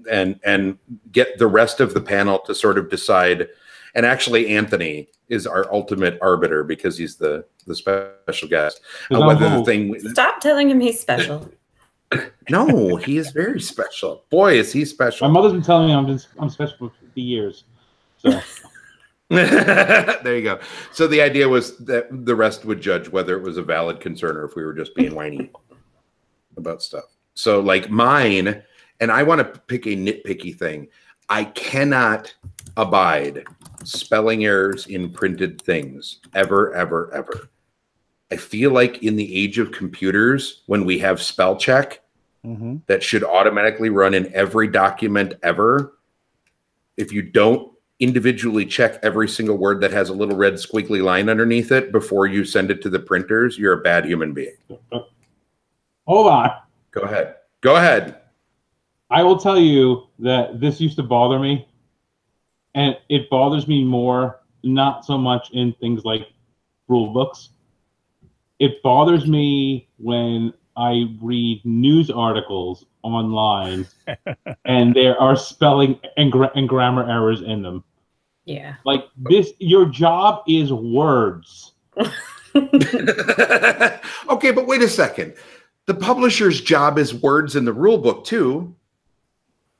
and get the rest of the panel to sort of decide. And actually, Anthony is our ultimate arbiter because he's the special guest. Whether the thing. Stop telling him he's special. No, he is very special. Boy, is he special. My mother's been telling me I'm special for 50 years. So. There you go. So the idea was that the rest would judge whether it was a valid concern or if we were just being whiny about stuff. So like mine. And I want to pick a nitpicky thing. I cannot abide spelling errors in printed things ever, ever, ever. I feel like in the age of computers, when we have spell check that should automatically run in every document ever, if you don't individually check every single word that has a little red squiggly line underneath it before you send it to the printers, you're a bad human being. Hold on. Go ahead. Go ahead. I will tell you that this used to bother me, and it bothers me more, not so much in things like rule books. It bothers me when I read news articles online and there are spelling and grammar errors in them. Yeah. Like this, your job is words. Okay, but wait a second. The publisher's job is words in the rule book too.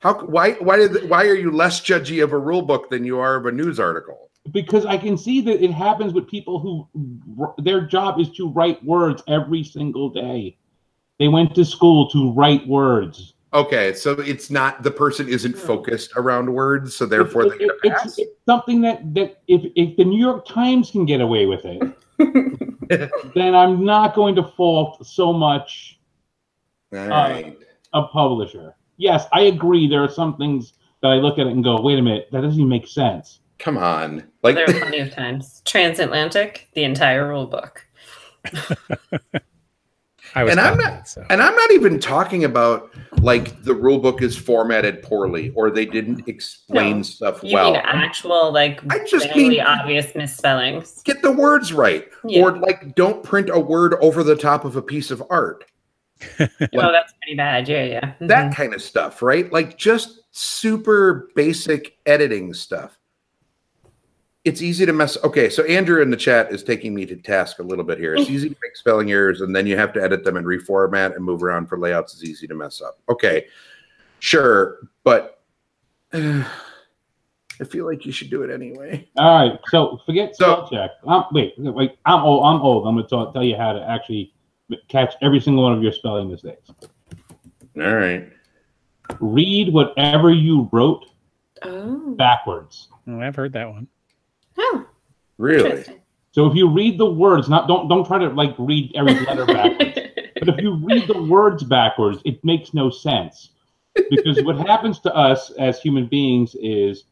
Why are you less judgy of a rule book than you are of a news article? Because I can see that it happens with people who their job is to write words every single day. They went to school to write words. Okay, so it's not, the person isn't focused around words, so therefore they get a pass? It's something that if the New York Times can get away with it, then I'm not going to fault so much a publisher. Yes, I agree. There are some things that I look at it and go, wait a minute, that doesn't even make sense. Come on. Like there are plenty of times. Transatlantic, the entire rule book. I'm not even talking about like the rule book is formatted poorly or they didn't explain stuff well. You mean actual like really obvious misspellings. Get the words right. Yeah. Or like don't print a word over the top of a piece of art. Like, oh, that's pretty bad. Yeah. That kind of stuff, right? Like just super basic editing stuff. It's easy to mess. Okay, so Andrew in the chat is taking me to task a little bit here. It's easy to make spelling errors, and then you have to edit them and reformat and move around for layouts. It's easy to mess up. Okay, sure, but I feel like you should do it anyway. All right, so forget spell check. Wait, I'm old. I'm going to tell you how to actually catch every single one of your spelling mistakes. All right. Read whatever you wrote backwards. Oh, I've heard that one. Oh, really? So if you read the words, don't try to like read every letter backwards. But if you read the words backwards, it makes no sense. Because what happens to us as human beings is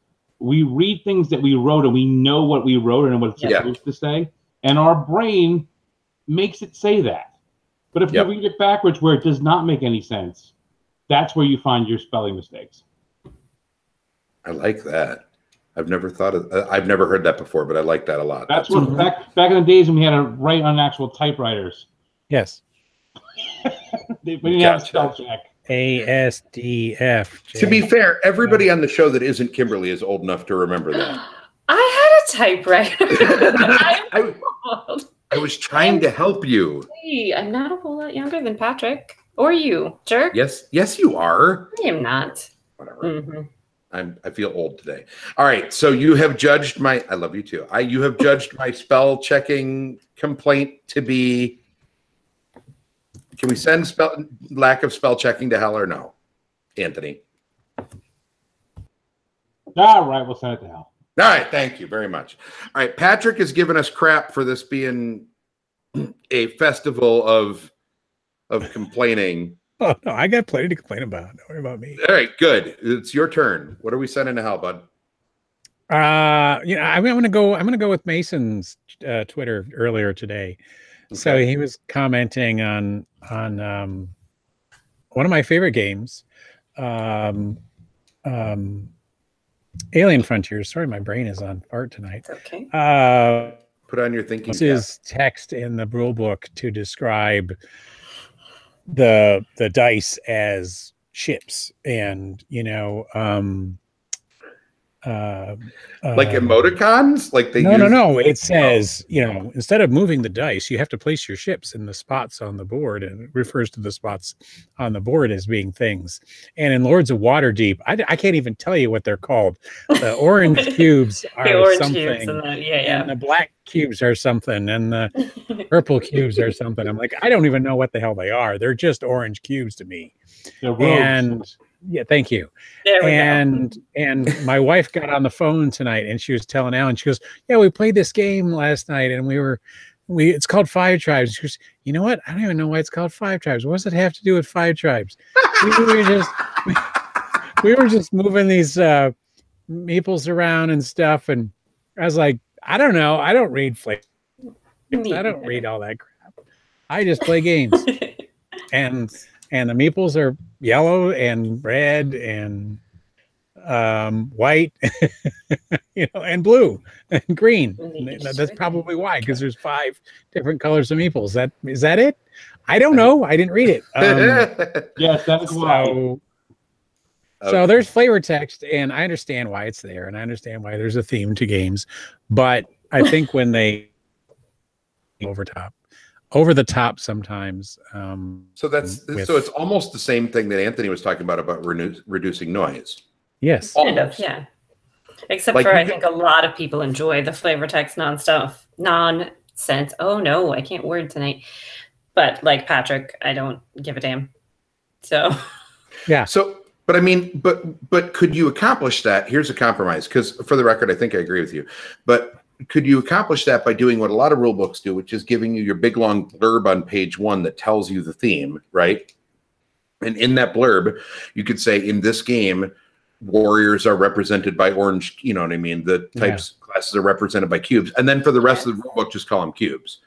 we read things that we wrote and we know what we wrote and what it's supposed to say, and our brain makes it say that. But if you read it backwards where it does not make any sense, that's where you find your spelling mistakes. I like that. I've never heard that before, but I like that a lot. That's what back in the days when we had to write on actual typewriters. Yes. We didn't have a spell check. ASDF. To be fair, everybody on the show that isn't Kimberly is old enough to remember that. I had a typewriter. I was trying to help you. Hey, I'm not a whole lot younger than Patrick. Or you, jerk. Yes, you are. I am not. Whatever. I feel old today. All right, so you have judged my. I love you too. You have judged my spell checking complaint to be. Can we send lack of spell checking to hell or no, Anthony? All right, we'll send it to hell. All right, thank you very much. All right, Patrick has given us crap for this being a festival of complaining. Oh no, I got plenty to complain about. Don't worry about me. All right, good. It's your turn. What are we sending to hell, bud? I'm gonna go with Mason's Twitter earlier today. Okay. So he was commenting on one of my favorite games, Alien Frontiers. Sorry, my brain is on fart tonight. Okay. Put on your thinking. This is text in the rule book to describe the dice as ships, and like emoticons, like they no. It says, instead of moving the dice, you have to place your ships in the spots on the board, and it refers to the spots on the board as being things. And in Lords of Waterdeep, I can't even tell you what they're called. The orange cubes are something, and the black cubes are something, and the purple cubes are something. I'm like, I don't even know what the hell they are. They're just orange cubes to me. And yeah, thank you. And my wife got on the phone tonight, and she was telling Alan, she goes, yeah, we played this game last night, and it's called Five Tribes. She goes, you know what? I don't even know why it's called Five Tribes. What does it have to do with Five Tribes? we were just moving these meeples around and stuff, and I was like, I don't know. I don't read flavors. I don't read all that crap. I just play games. And the meeples are yellow and red and white, and blue and green. That's probably why, because there's 5 different colors of meeples. Is that it? I don't know. I didn't read it. Yes, that's why. So there's flavor text, and I understand why it's there, and I understand why there's a theme to games, but I think when they over the top sometimes. So it's almost the same thing that Anthony was talking about reducing noise. Yes. Kind of, yeah. Except for I think a lot of people enjoy the flavor text nonsense. Oh no, I can't word tonight. But like Patrick, I don't give a damn. So yeah. But I mean, but could you accomplish that? Here's a compromise, because for the record, I think I agree with you. But could you accomplish that by doing what a lot of rule books do, which is giving you your big long blurb on page 1 that tells you the theme, right? And in that blurb, you could say, in this game, warriors are represented by orange, you know what I mean? The classes are represented by cubes. And then for the rest of the rule book, just call them cubes.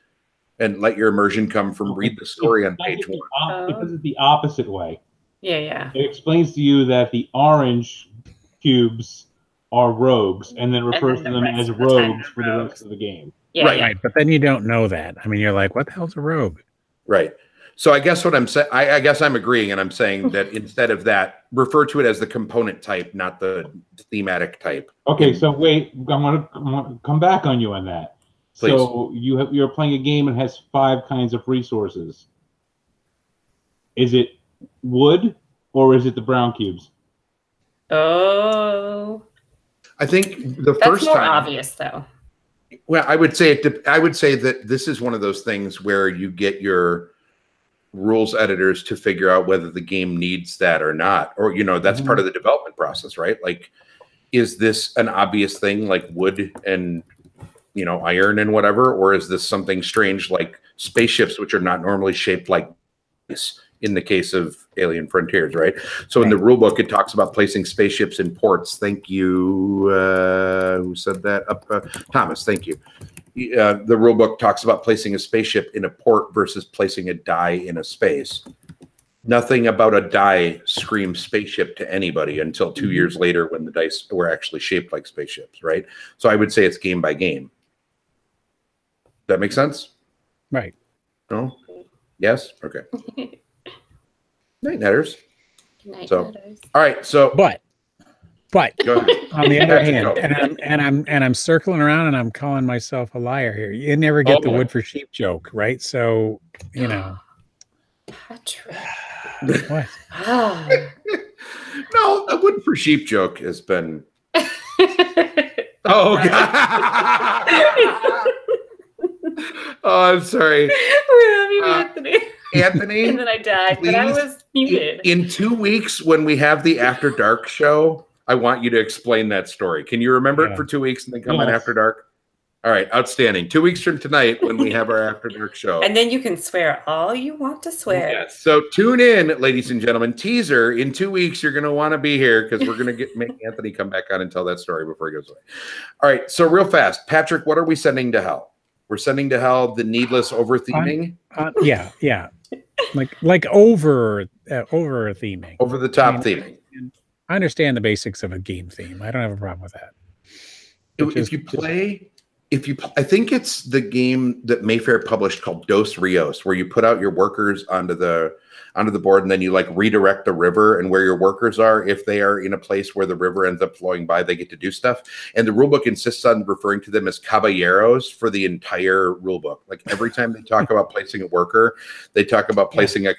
And let your immersion come from read the story on page 1. Because it's the opposite way. Yeah. It explains to you that the orange cubes are rogues, and then refers to them as rogues for the rest of the game. Yeah, right. But then you don't know that. I mean, you're like, what the hell's a rogue? Right. So I guess what I'm saying, I guess I'm agreeing, and I'm saying that instead of that, refer to it as the component type, not the thematic type. Okay, so wait, I want to come back on you on that. Please. So you're playing a game and has 5 kinds of resources. Is it wood, or is it the brown cubes? Oh. I think the That's first more time, obvious, though. Well, I would say that this is one of those things where you get your rules editors to figure out whether the game needs that or not, or that's part of the development process, right? Like, is this an obvious thing like wood and iron and whatever, or is this something strange like spaceships, which are not normally shaped like this in the case of Alien Frontiers, right? So in the rule book, it talks about placing spaceships in ports. Thank you. Who said that? Thomas, thank you. The rule book talks about placing a spaceship in a port versus placing a die in a space. Nothing about a die screams spaceship to anybody until 2 years later when the dice were actually shaped like spaceships, right? So I would say it's game by game. That make sense? Right. No? Yes? Okay. Night netters. Night So, netters. all right. So, But go ahead. on the other Patrick, hand, and I'm circling around and I'm calling myself a liar here. You never get the wood for sheep joke, right? So, you know. Patrick. What? No, a wood for sheep joke has been. Oh God. Oh, I'm sorry. We love you, Anthony. Anthony. And then I died, but I was muted. In 2 weeks, when we have the After Dark show, I want you to explain that story. Can you remember it for 2 weeks and then come in After Dark? All right, outstanding. 2 weeks from tonight when we have our After Dark show. And then you can swear all you want to swear. Yes. So tune in, ladies and gentlemen. Teaser, in 2 weeks, you're going to want to be here because we're going to make Anthony come back on and tell that story before he goes away. All right, so real fast. Patrick, what are we sending to hell? We're sending to hell the needless over-theming? Yeah. Like over theming. Over the top theming. I understand the basics of a game theme. I don't have a problem with that. I think it's the game that Mayfair published called Dos Rios, where you put out your workers onto the board and then you like redirect the river, and where your workers are, if they are in a place where the river ends up flowing by, they get to do stuff. And the rulebook insists on referring to them as caballeros for the entire rulebook. Like every time they talk about placing a worker, they talk about placing a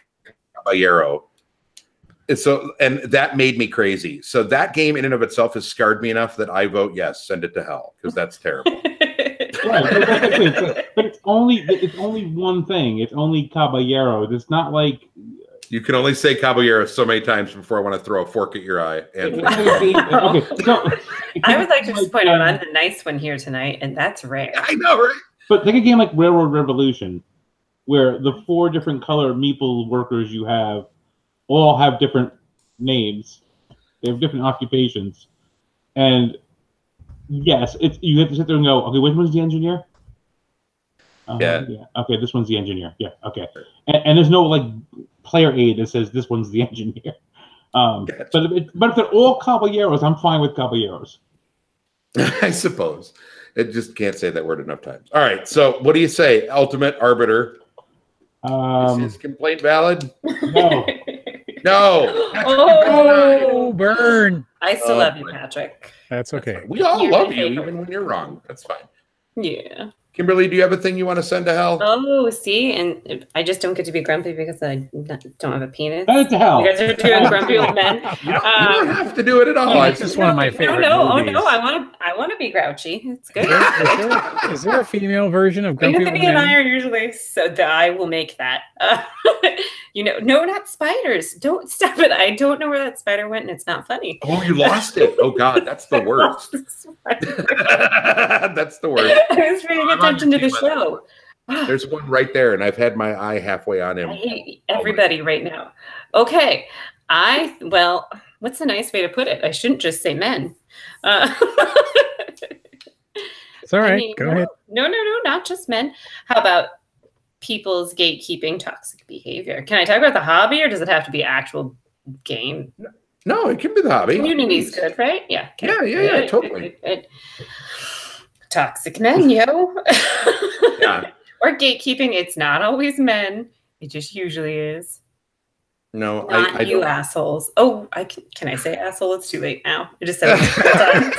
caballero. And that made me crazy. So that game in and of itself has scarred me enough that I vote yes, send it to hell, because that's terrible. Right, but it's only one thing. It's only caballero. It's not like you can only say caballero so many times before I want to throw a fork at your eye. Okay, so I would like to just point out I'm the nice one here tonight, and that's rare. I know, right? But take a game like Railroad Revolution, where the 4 different color meeple workers you have all have different names. They have different occupations, and yes, you have to sit there and go, okay, which one's the engineer? Yeah. Okay, this one's the engineer. Yeah. Okay. And there's no like player aid that says this one's the engineer. But if they're all caballeros, I'm fine with caballeros. I suppose. It just can't say that word enough times. All right. So what do you say, ultimate arbiter? Is his complaint valid? No. No. Oh, burn. I still love you, Patrick. That's okay. We all love you, even when you're wrong. That's fine. Yeah. Kimberly, do you have a thing you want to send to hell? Oh, see, and I just don't get to be grumpy because I don't have a penis. Send it to hell. You guys are doing grumpy old men. You don't have to do it at all. It's just one of my favorite movies. Oh no, I want to be grouchy. It's good. Is there a female version of grumpy old Anthony and men? I are usually I will make that. No, not spiders. Don't stop it. I don't know where that spider went, and it's not funny. Oh, you lost it. Oh God, that's the worst. That's the worst. I was paying attention to the show. There's one right there, and I've had my eye halfway on him. I hate everybody right now. Okay, well, what's a nice way to put it? I shouldn't just say men. It's all right. Go ahead. No, not just men. How about people's gatekeeping toxic behavior? Can I talk about the hobby, or does it have to be actual game? No, it can be the hobby. Community's good, right? Yeah. Okay. Yeah, totally. Good. Toxic men, yo. Yeah. Or gatekeeping. It's not always men. It just usually is. No, not I you don't. Assholes. Oh, can I say asshole? It's too late now. I just said it 3 times.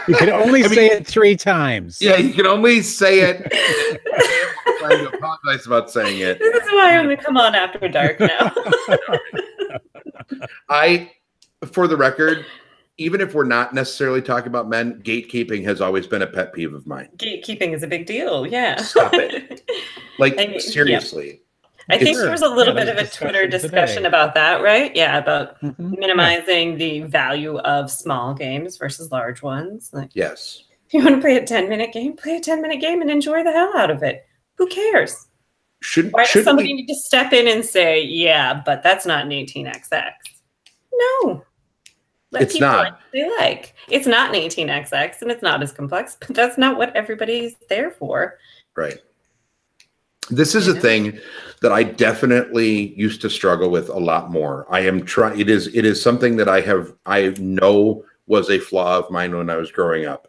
You can only say it 3 times. Yeah, you can only say it. I apologize about saying it. This is why I'm going to come on After Dark now. For the record, even if we're not necessarily talking about men, gatekeeping has always been a pet peeve of mine. Gatekeeping is a big deal. Yeah. Stop it. Seriously. Yeah. I think there was a little bit of a Twitter discussion about that, right? Yeah, about minimizing the value of small games versus large ones. Like, yes. If you want to play a 10-minute game, play a 10-minute game and enjoy the hell out of it. Who cares? Why does somebody need to step in and say, yeah, but that's not an 18XX? No. Let people like what they like. It's not an 18XX and it's not as complex, but that's not what everybody's there for. Right. This is a thing that I definitely used to struggle with a lot more. I am trying. It is something that I know was a flaw of mine when I was growing up,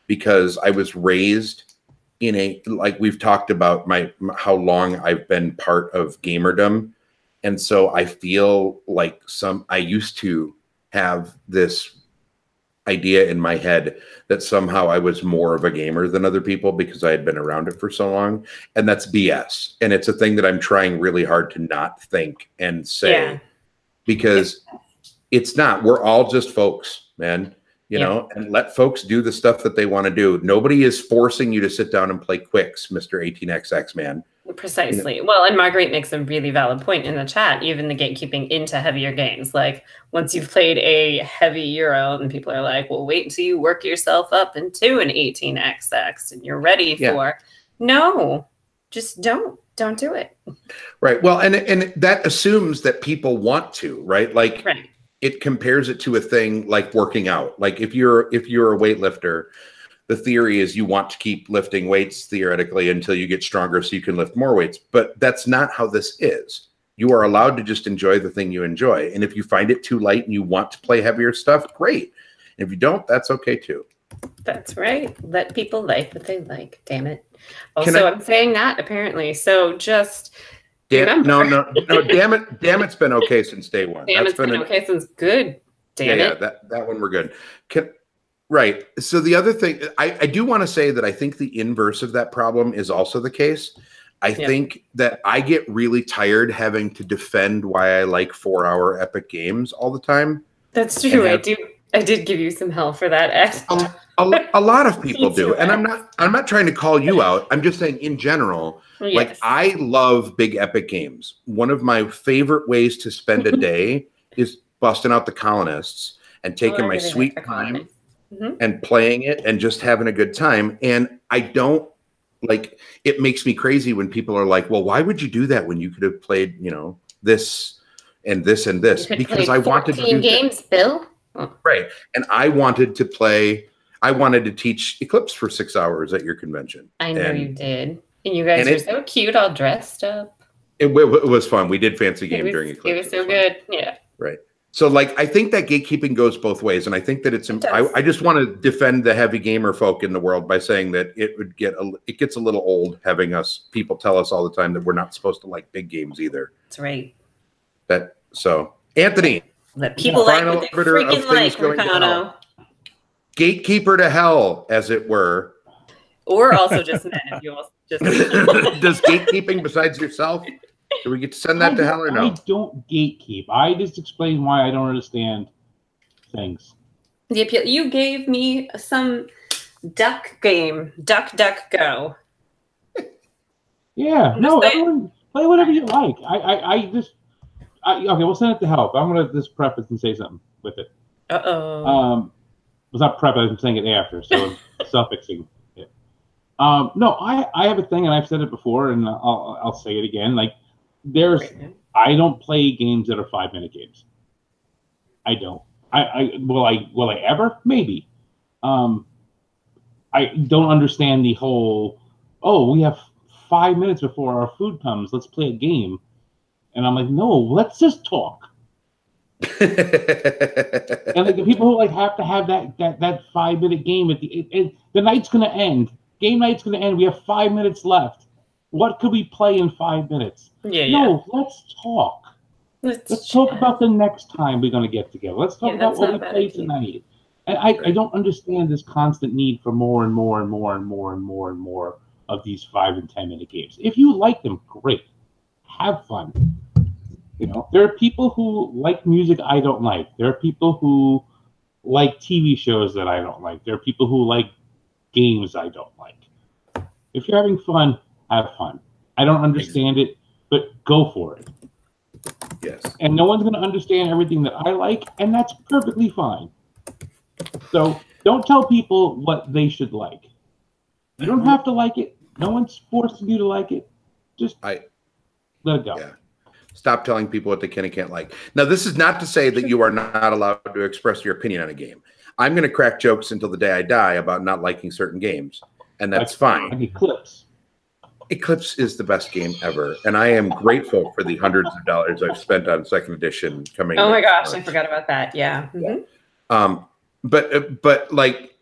because I was raised in a, like we've talked about how long I've been part of gamerdom. And so I feel like I used to have this idea in my head that somehow I was more of a gamer than other people because I had been around it for so long. And that's BS. And it's a thing that I'm trying really hard to not think and say, because it's not. We're all just folks, man. You know, and let folks do the stuff that they want to do. Nobody is forcing you to sit down and play Quicks, Mr. 18XX, man. Precisely. You know? Well, and Marguerite makes a really valid point in the chat, even the gatekeeping into heavier games. Like, once you've played a heavy Euro, and people are like, well, wait until you work yourself up into an 18XX and you're ready for. No, just don't do it. Right. Well, and that assumes that people want to, right? Like, it compares it to a thing like working out. Like if you're a weightlifter, the theory is you want to keep lifting weights theoretically until you get stronger so you can lift more weights. But that's not how this is. You are allowed to just enjoy the thing you enjoy. And if you find it too light and you want to play heavier stuff, great. And if you don't, that's okay too. That's right. Let people like what they like. Damn it. Also, I'm saying that apparently. So just... No, damn it's been okay since day one. It's been okay since good. Yeah, that one we're good. Right. So the other thing, I do want to say that I think the inverse of that problem is also the case. I think that I get really tired having to defend why I like 4-hour epic games all the time. That's true. I did give you some hell for that, Ed. A lot of people do, and I'm not trying to call you out. I'm just saying in general. Yes. Like, I love big epic games. One of my favorite ways to spend a day is busting out the Colonists and taking my sweet time and playing it and just having a good time. And I don't like, it makes me crazy when people are like, well, why would you do that when you could have played, you know, this and this and this? Because I wanted to do games, Bill. Oh. Right. And I wanted to teach Eclipse for 6 hours at your convention. I know you did. And you guys were so cute, all dressed up. It was fun. We did fancy game during Eclipse. It was so good. Yeah. Right. So, like, I think that gatekeeping goes both ways. And I think that I just want to defend the heavy gamer folk in the world by saying that it gets a little old having people tell us all the time that we're not supposed to like big games either. That's right. Anthony. Let people like what they freaking like, Racano. Gatekeeper to hell, as it were. Or also just men, if you also just Does gatekeeping besides yourself? Do we get to send that to hell or no? I don't gatekeep. I just explain why I don't understand things. You gave me some duck game. Duck, go. Yeah. No, everyone play whatever you like. Okay, we'll send it to help. I'm going to just preface and say something with it. Uh-oh. It's not preface, I'm saying it after, so I'm suffixing it. No, I have a thing, and I've said it before, and I'll say it again. Like, I don't play games that are 5-minute games. I don't. Will I ever? Maybe. I don't understand the whole, we have 5 minutes before our food comes, let's play a game. And I'm like, no, let's just talk. And like the people who like have to have that 5-minute game at the night's gonna end. Game night's gonna end. We have 5 minutes left. What could we play in 5 minutes? No, let's talk. Let's talk about the next time we're gonna get together. Let's talk about what we played tonight. And I don't understand this constant need for more and more and more and more and more and more of these 5 and 10 minute games. If you like them, great. Have fun. You know, there are people who like music I don't like. There are people who like TV shows that I don't like. There are people who like games I don't like. If you're having fun, have fun. I don't understand it, but go for it. Yes. And no one's going to understand everything that I like, and that's perfectly fine. So don't tell people what they should like. You don't have to like it. No one's forcing you to like it. Just Let it go. Yeah. Stop telling people what they can and can't like. Now, this is not to say that you are not allowed to express your opinion on a game. I'm going to crack jokes until the day I die about not liking certain games, and that's fine. Like Eclipse. Eclipse is the best game ever, and I am grateful for the hundreds of dollars I've spent on second edition coming. Oh my gosh, I forgot about that. Yeah. But like,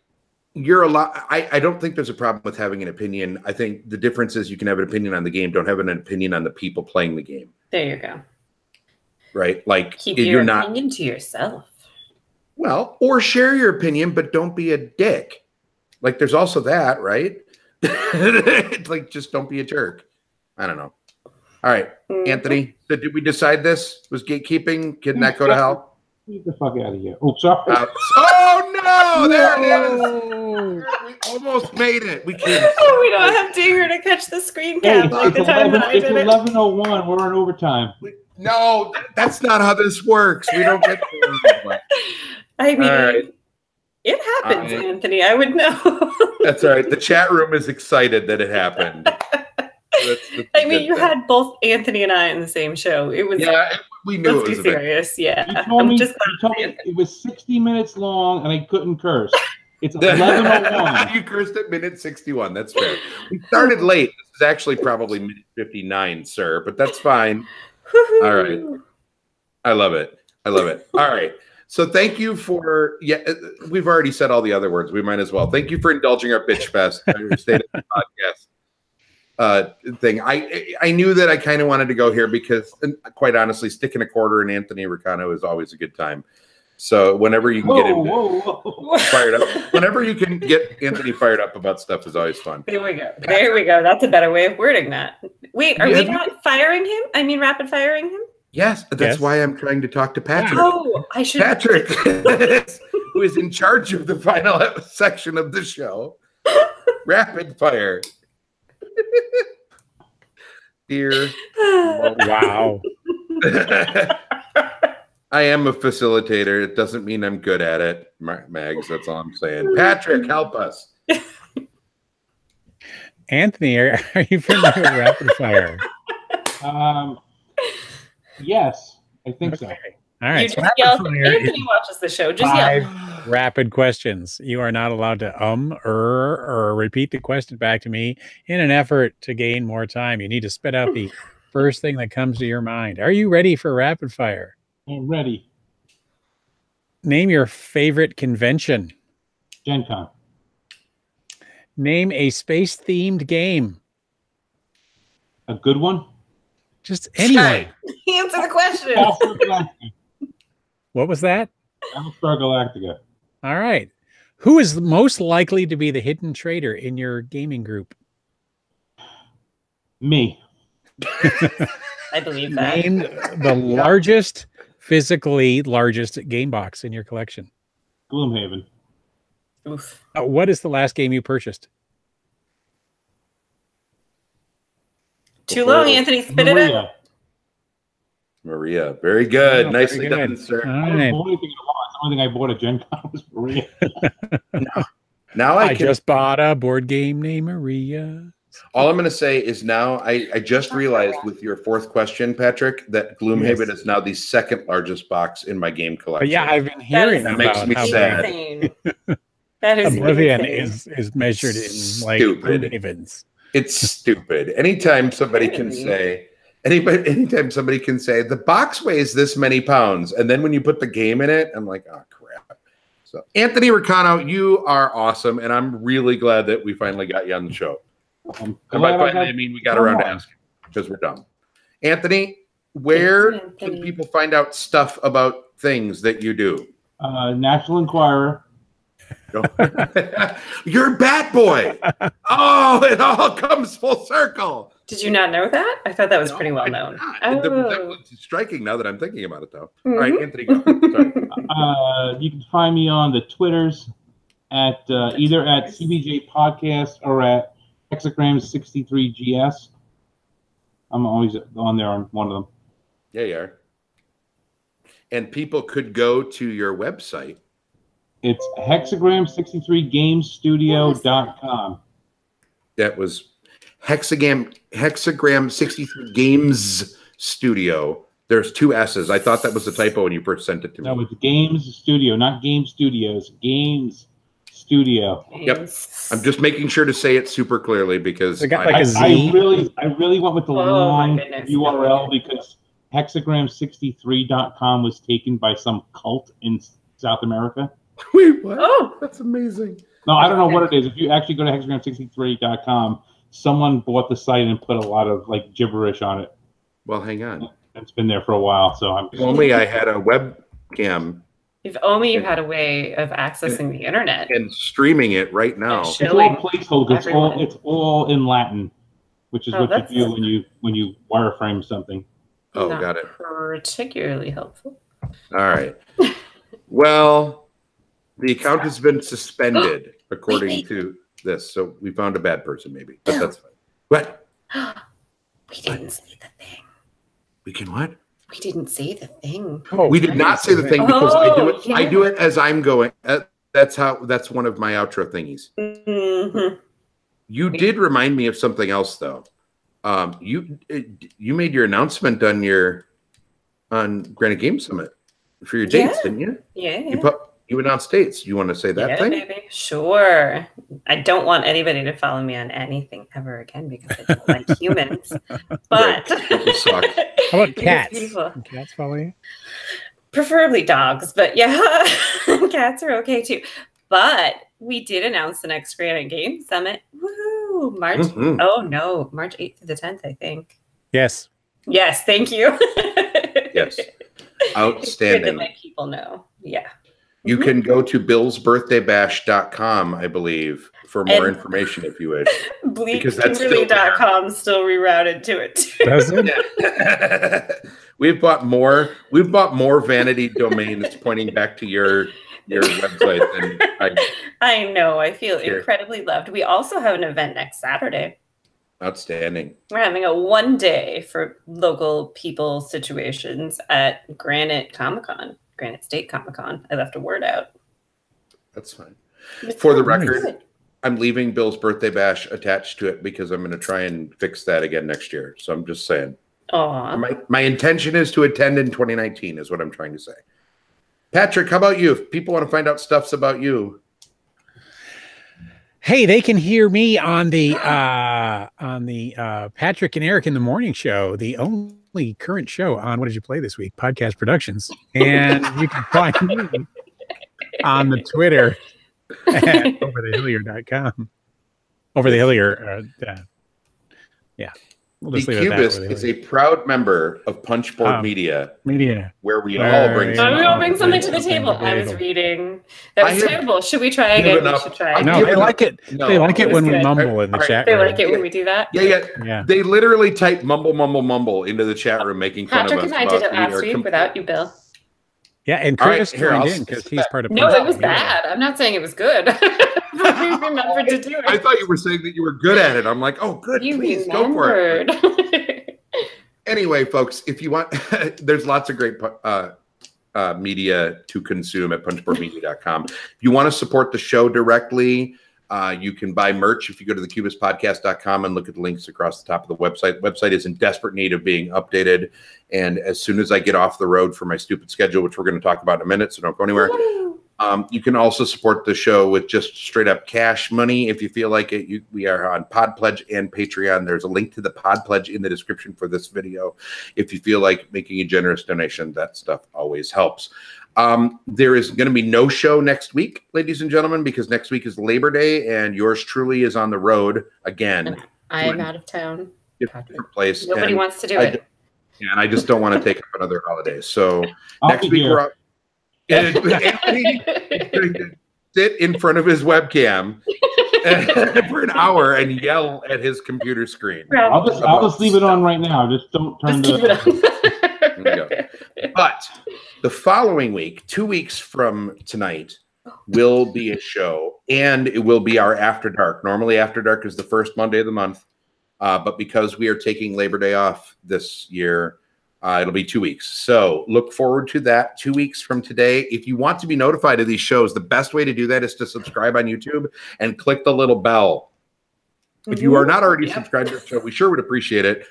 you're a lot. I don't think there's a problem with having an opinion. I think the difference is you can have an opinion on the game, don't have an opinion on the people playing the game. There you go. Right? Like, keep your opinion to yourself. Well, or share your opinion, but don't be a dick. Like, there's also that, right? It's like, just don't be a jerk. I don't know. All right, Anthony. So did we decide this? Was gatekeeping? Can that go to hell? Get the fuck out of here. Oh, sorry. Oh, no. There it is. We almost made it. We can't. Oh, we don't have Dinger to catch the screen cap like the time that I did it. It's 11:01. We're in overtime. No, that's not how this works. We don't get to. I mean, it happens, Anthony. I would know. That's all right. The chat room is excited that it happened. I mean, you had both Anthony and I in the same show. It was we knew it was serious. Yeah, I'm just glad it was 60 minutes long, and I couldn't curse. It's 11:01. You cursed at minute 61. That's fair. We started late. This is actually probably minute 59, sir, but that's fine. All right. I love it. I love it. All right. So thank you for, we've already said all the other words. We might as well. Thank you for indulging our bitch fest, our state of the podcast thing. I knew that I kind of wanted to go here because, quite honestly, sticking a quarter in Anthony Racano is always a good time. So whenever you can get him fired up, whenever you can get Anthony fired up about stuff is always fun. There we go. There we go. That's a better way of wording that. Wait, are we not firing him? I mean, rapid firing him? Yes, that's why I'm trying to talk to Patrick. Oh, I should. Patrick, who is in charge of the final section of the show. Rapid fire. Dear. Wow. I am a facilitator. It doesn't mean I'm good at it, Mags. That's all I'm saying. Patrick, help us. Anthony, are you familiar with rapid fire? Yes, I think so. All right. You just yell. Anthony watches the show. Just yell. Rapid questions. You are not allowed to or repeat the question back to me in an effort to gain more time. You need to spit out the first thing that comes to your mind. Are you ready for rapid fire? I'm ready. Name your favorite convention. Gen Con. Name a space-themed game. A good one? Just anyone. Answer the question. What was that? Battlestar Galactica. All right. Who is most likely to be the hidden traitor in your gaming group? Me. I believe that. Name the physically largest game box in your collection. Gloomhaven. Oof. What is the last game you purchased? Too long, Anthony. Spit it out. Maria. Very good. Oh, nicely very done, good. sir. All right. The only thing I bought at Gen Con was Maria. Now I just bought a board game named Maria. All I'm going to say is now I just realized with your fourth question, Patrick, that Gloomhaven is now the second largest box in my game collection. But yeah, I've been hearing that about makes me sad. That is Oblivion is measured in like Gloomhavens. It's stupid. Anytime somebody can say the box weighs this many pounds, and then when you put the game in it, I'm like, oh crap. So Anthony Racano, you are awesome, and I'm really glad that we finally got you on the show. And by finally, I mean we got around to asking because we're done. Anthony, where can people find out stuff about things that you do? National Enquirer. You're Bat Boy. Oh, it all comes full circle. Did you not know that? I thought that was pretty well known. It's striking now that I'm thinking about it, though. All right, Anthony, go. Sorry. You can find me on the Twitters at either at CBJ Podcast or at Hexagram 63GS. I'm always on there on one of them. Yeah, you are. And people could go to your website. It's hexagram63gamestudio.com. That was Hexagram 63 Games Studio. There's 2 S's. I thought that was a typo when you first sent it to me. No, it's Games Studio, not Game Studios. Games Studio. Yep. I'm just making sure to say it super clearly because I really went with the long URL because hexagram63.com was taken by some cult in South America. Wait, what? Oh, that's amazing. No, I don't know what it is. If you actually go to hexagram63.com, someone bought the site and put a lot of like gibberish on it. Well, hang on. It's been there for a while, so I'm. If only I had a webcam. If only you had a way of accessing the internet and streaming it right now. It's all placeholder. It's all in Latin, which is what you do when you wireframe something. Oh, got it. Particularly helpful. All right. Well, the account has been suspended according to this, so we found a bad person, maybe, but that's fine. What? We didn't say the thing. We can what? We didn't say the thing. Oh, we did not say the thing because I do it. Yeah. I do it as I'm going. That's one of my outro thingies. Mm-hmm. You did remind me of something else, though. You made your announcement on Granite Game Summit for your dates, didn't you? Yeah. You announced dates. You want to say that thing? Baby. Sure. I don't want anybody to follow me on anything ever again because I don't like humans. But suck. How about cats? Can cats follow you? Preferably dogs, but yeah, cats are okay too. But we did announce the next Granite Game Summit. Woohoo! March. Oh no, March 8th to the 10th, I think. Yes. Yes. Thank you. Yes. Outstanding. Good to let people know. Yeah. You can go to billsbirthdaybash.com, I believe, for more information if you wish. Bleakkimberly.com still rerouted to it too. Does it? We've bought more vanity domains pointing back to your website than I know. I feel incredibly loved. We also have an event next Saturday. Outstanding. We're having a 1 day for local people situations at Granite State Comic-Con. I left a word out. That's fine. For the record, I'm leaving Bill's Birthday Bash attached to it because I'm going to try and fix that again next year. So I'm just saying. My intention is to attend in 2019 is what I'm trying to say. Patrick, how about you? If people want to find out stuffs about you. Hey, they can hear me on the Patrick and Eric in the Morning Show, the only current show on What Did You Play This Week? Podcast Productions. And you can find me on the Twitter at overthehillier.com. Over the Hillier. Yeah. We'll the Cubist is a proud member of Punchboard Media, where we all bring something to the table. I was reading. That was terrible. Should we try again? We should try. No, they like it. They like it when we mumble in the chat room. They like it when we do that? Yeah. They literally type mumble, mumble, mumble into the chat room, making fun of us. Patrick and I did it last week without you, Bill. Yeah, and Chris joined in because he's part of. No, it was bad. I'm not saying it was good. But we remembered to do it. I thought you were saying that you were good at it. I'm like, oh, good. Please go for it. Anyway, folks, if you want, there's lots of great media to consume at punchboardmedia.com. If you want to support the show directly, you can buy merch if you go to thecubistpodcast.com and look at the links across the top of the website. The website is in desperate need of being updated. And as soon as I get off the road for my stupid schedule, which we're going to talk about in a minute, so don't go anywhere. You can also support the show with just straight up cash money if you feel like it. We are on Pod Pledge and Patreon. There's a link to the Pod Pledge in the description for this video. If you feel like making a generous donation, that stuff always helps. There is going to be no show next week, ladies and gentlemen, because next week is Labor Day and yours truly is on the road again. I am out of town. Different place. Nobody wants to do it. And I just don't want to take up another holiday. So next week we're out. Anthony is going to sit in front of his webcam for an hour and yell at his computer screen. I'll just leave it on right now. Just don't turn the. But the following week, 2 weeks from tonight, will be a show, and it will be our After Dark. Normally, After Dark is the first Monday of the month, but because we are taking Labor Day off this year. It'll be 2 weeks. So look forward to that 2 weeks from today. If you want to be notified of these shows, the best way to do that is to subscribe on YouTube and click the little bell If you are not already subscribed to the show, we sure would appreciate it.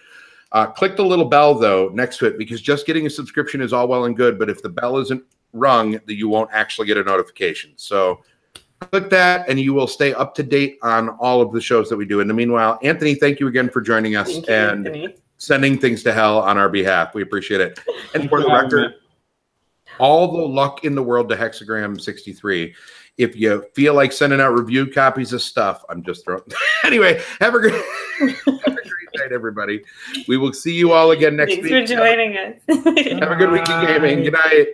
Click the little bell, though, next to it, because just getting a subscription is all well and good, but if the bell isn't rung, you won't actually get a notification. So click that, and you will stay up to date on all of the shows that we do. In the meanwhile, Anthony, thank you again for joining us and sending things to hell on our behalf. We appreciate it. And for the record, all the luck in the world to Hexagram 63. If you feel like sending out review copies of stuff, I'm just throwing. Anyway, have a great night, everybody. We will see you all again next week. Thanks for joining us. Have a good week in gaming. Good night.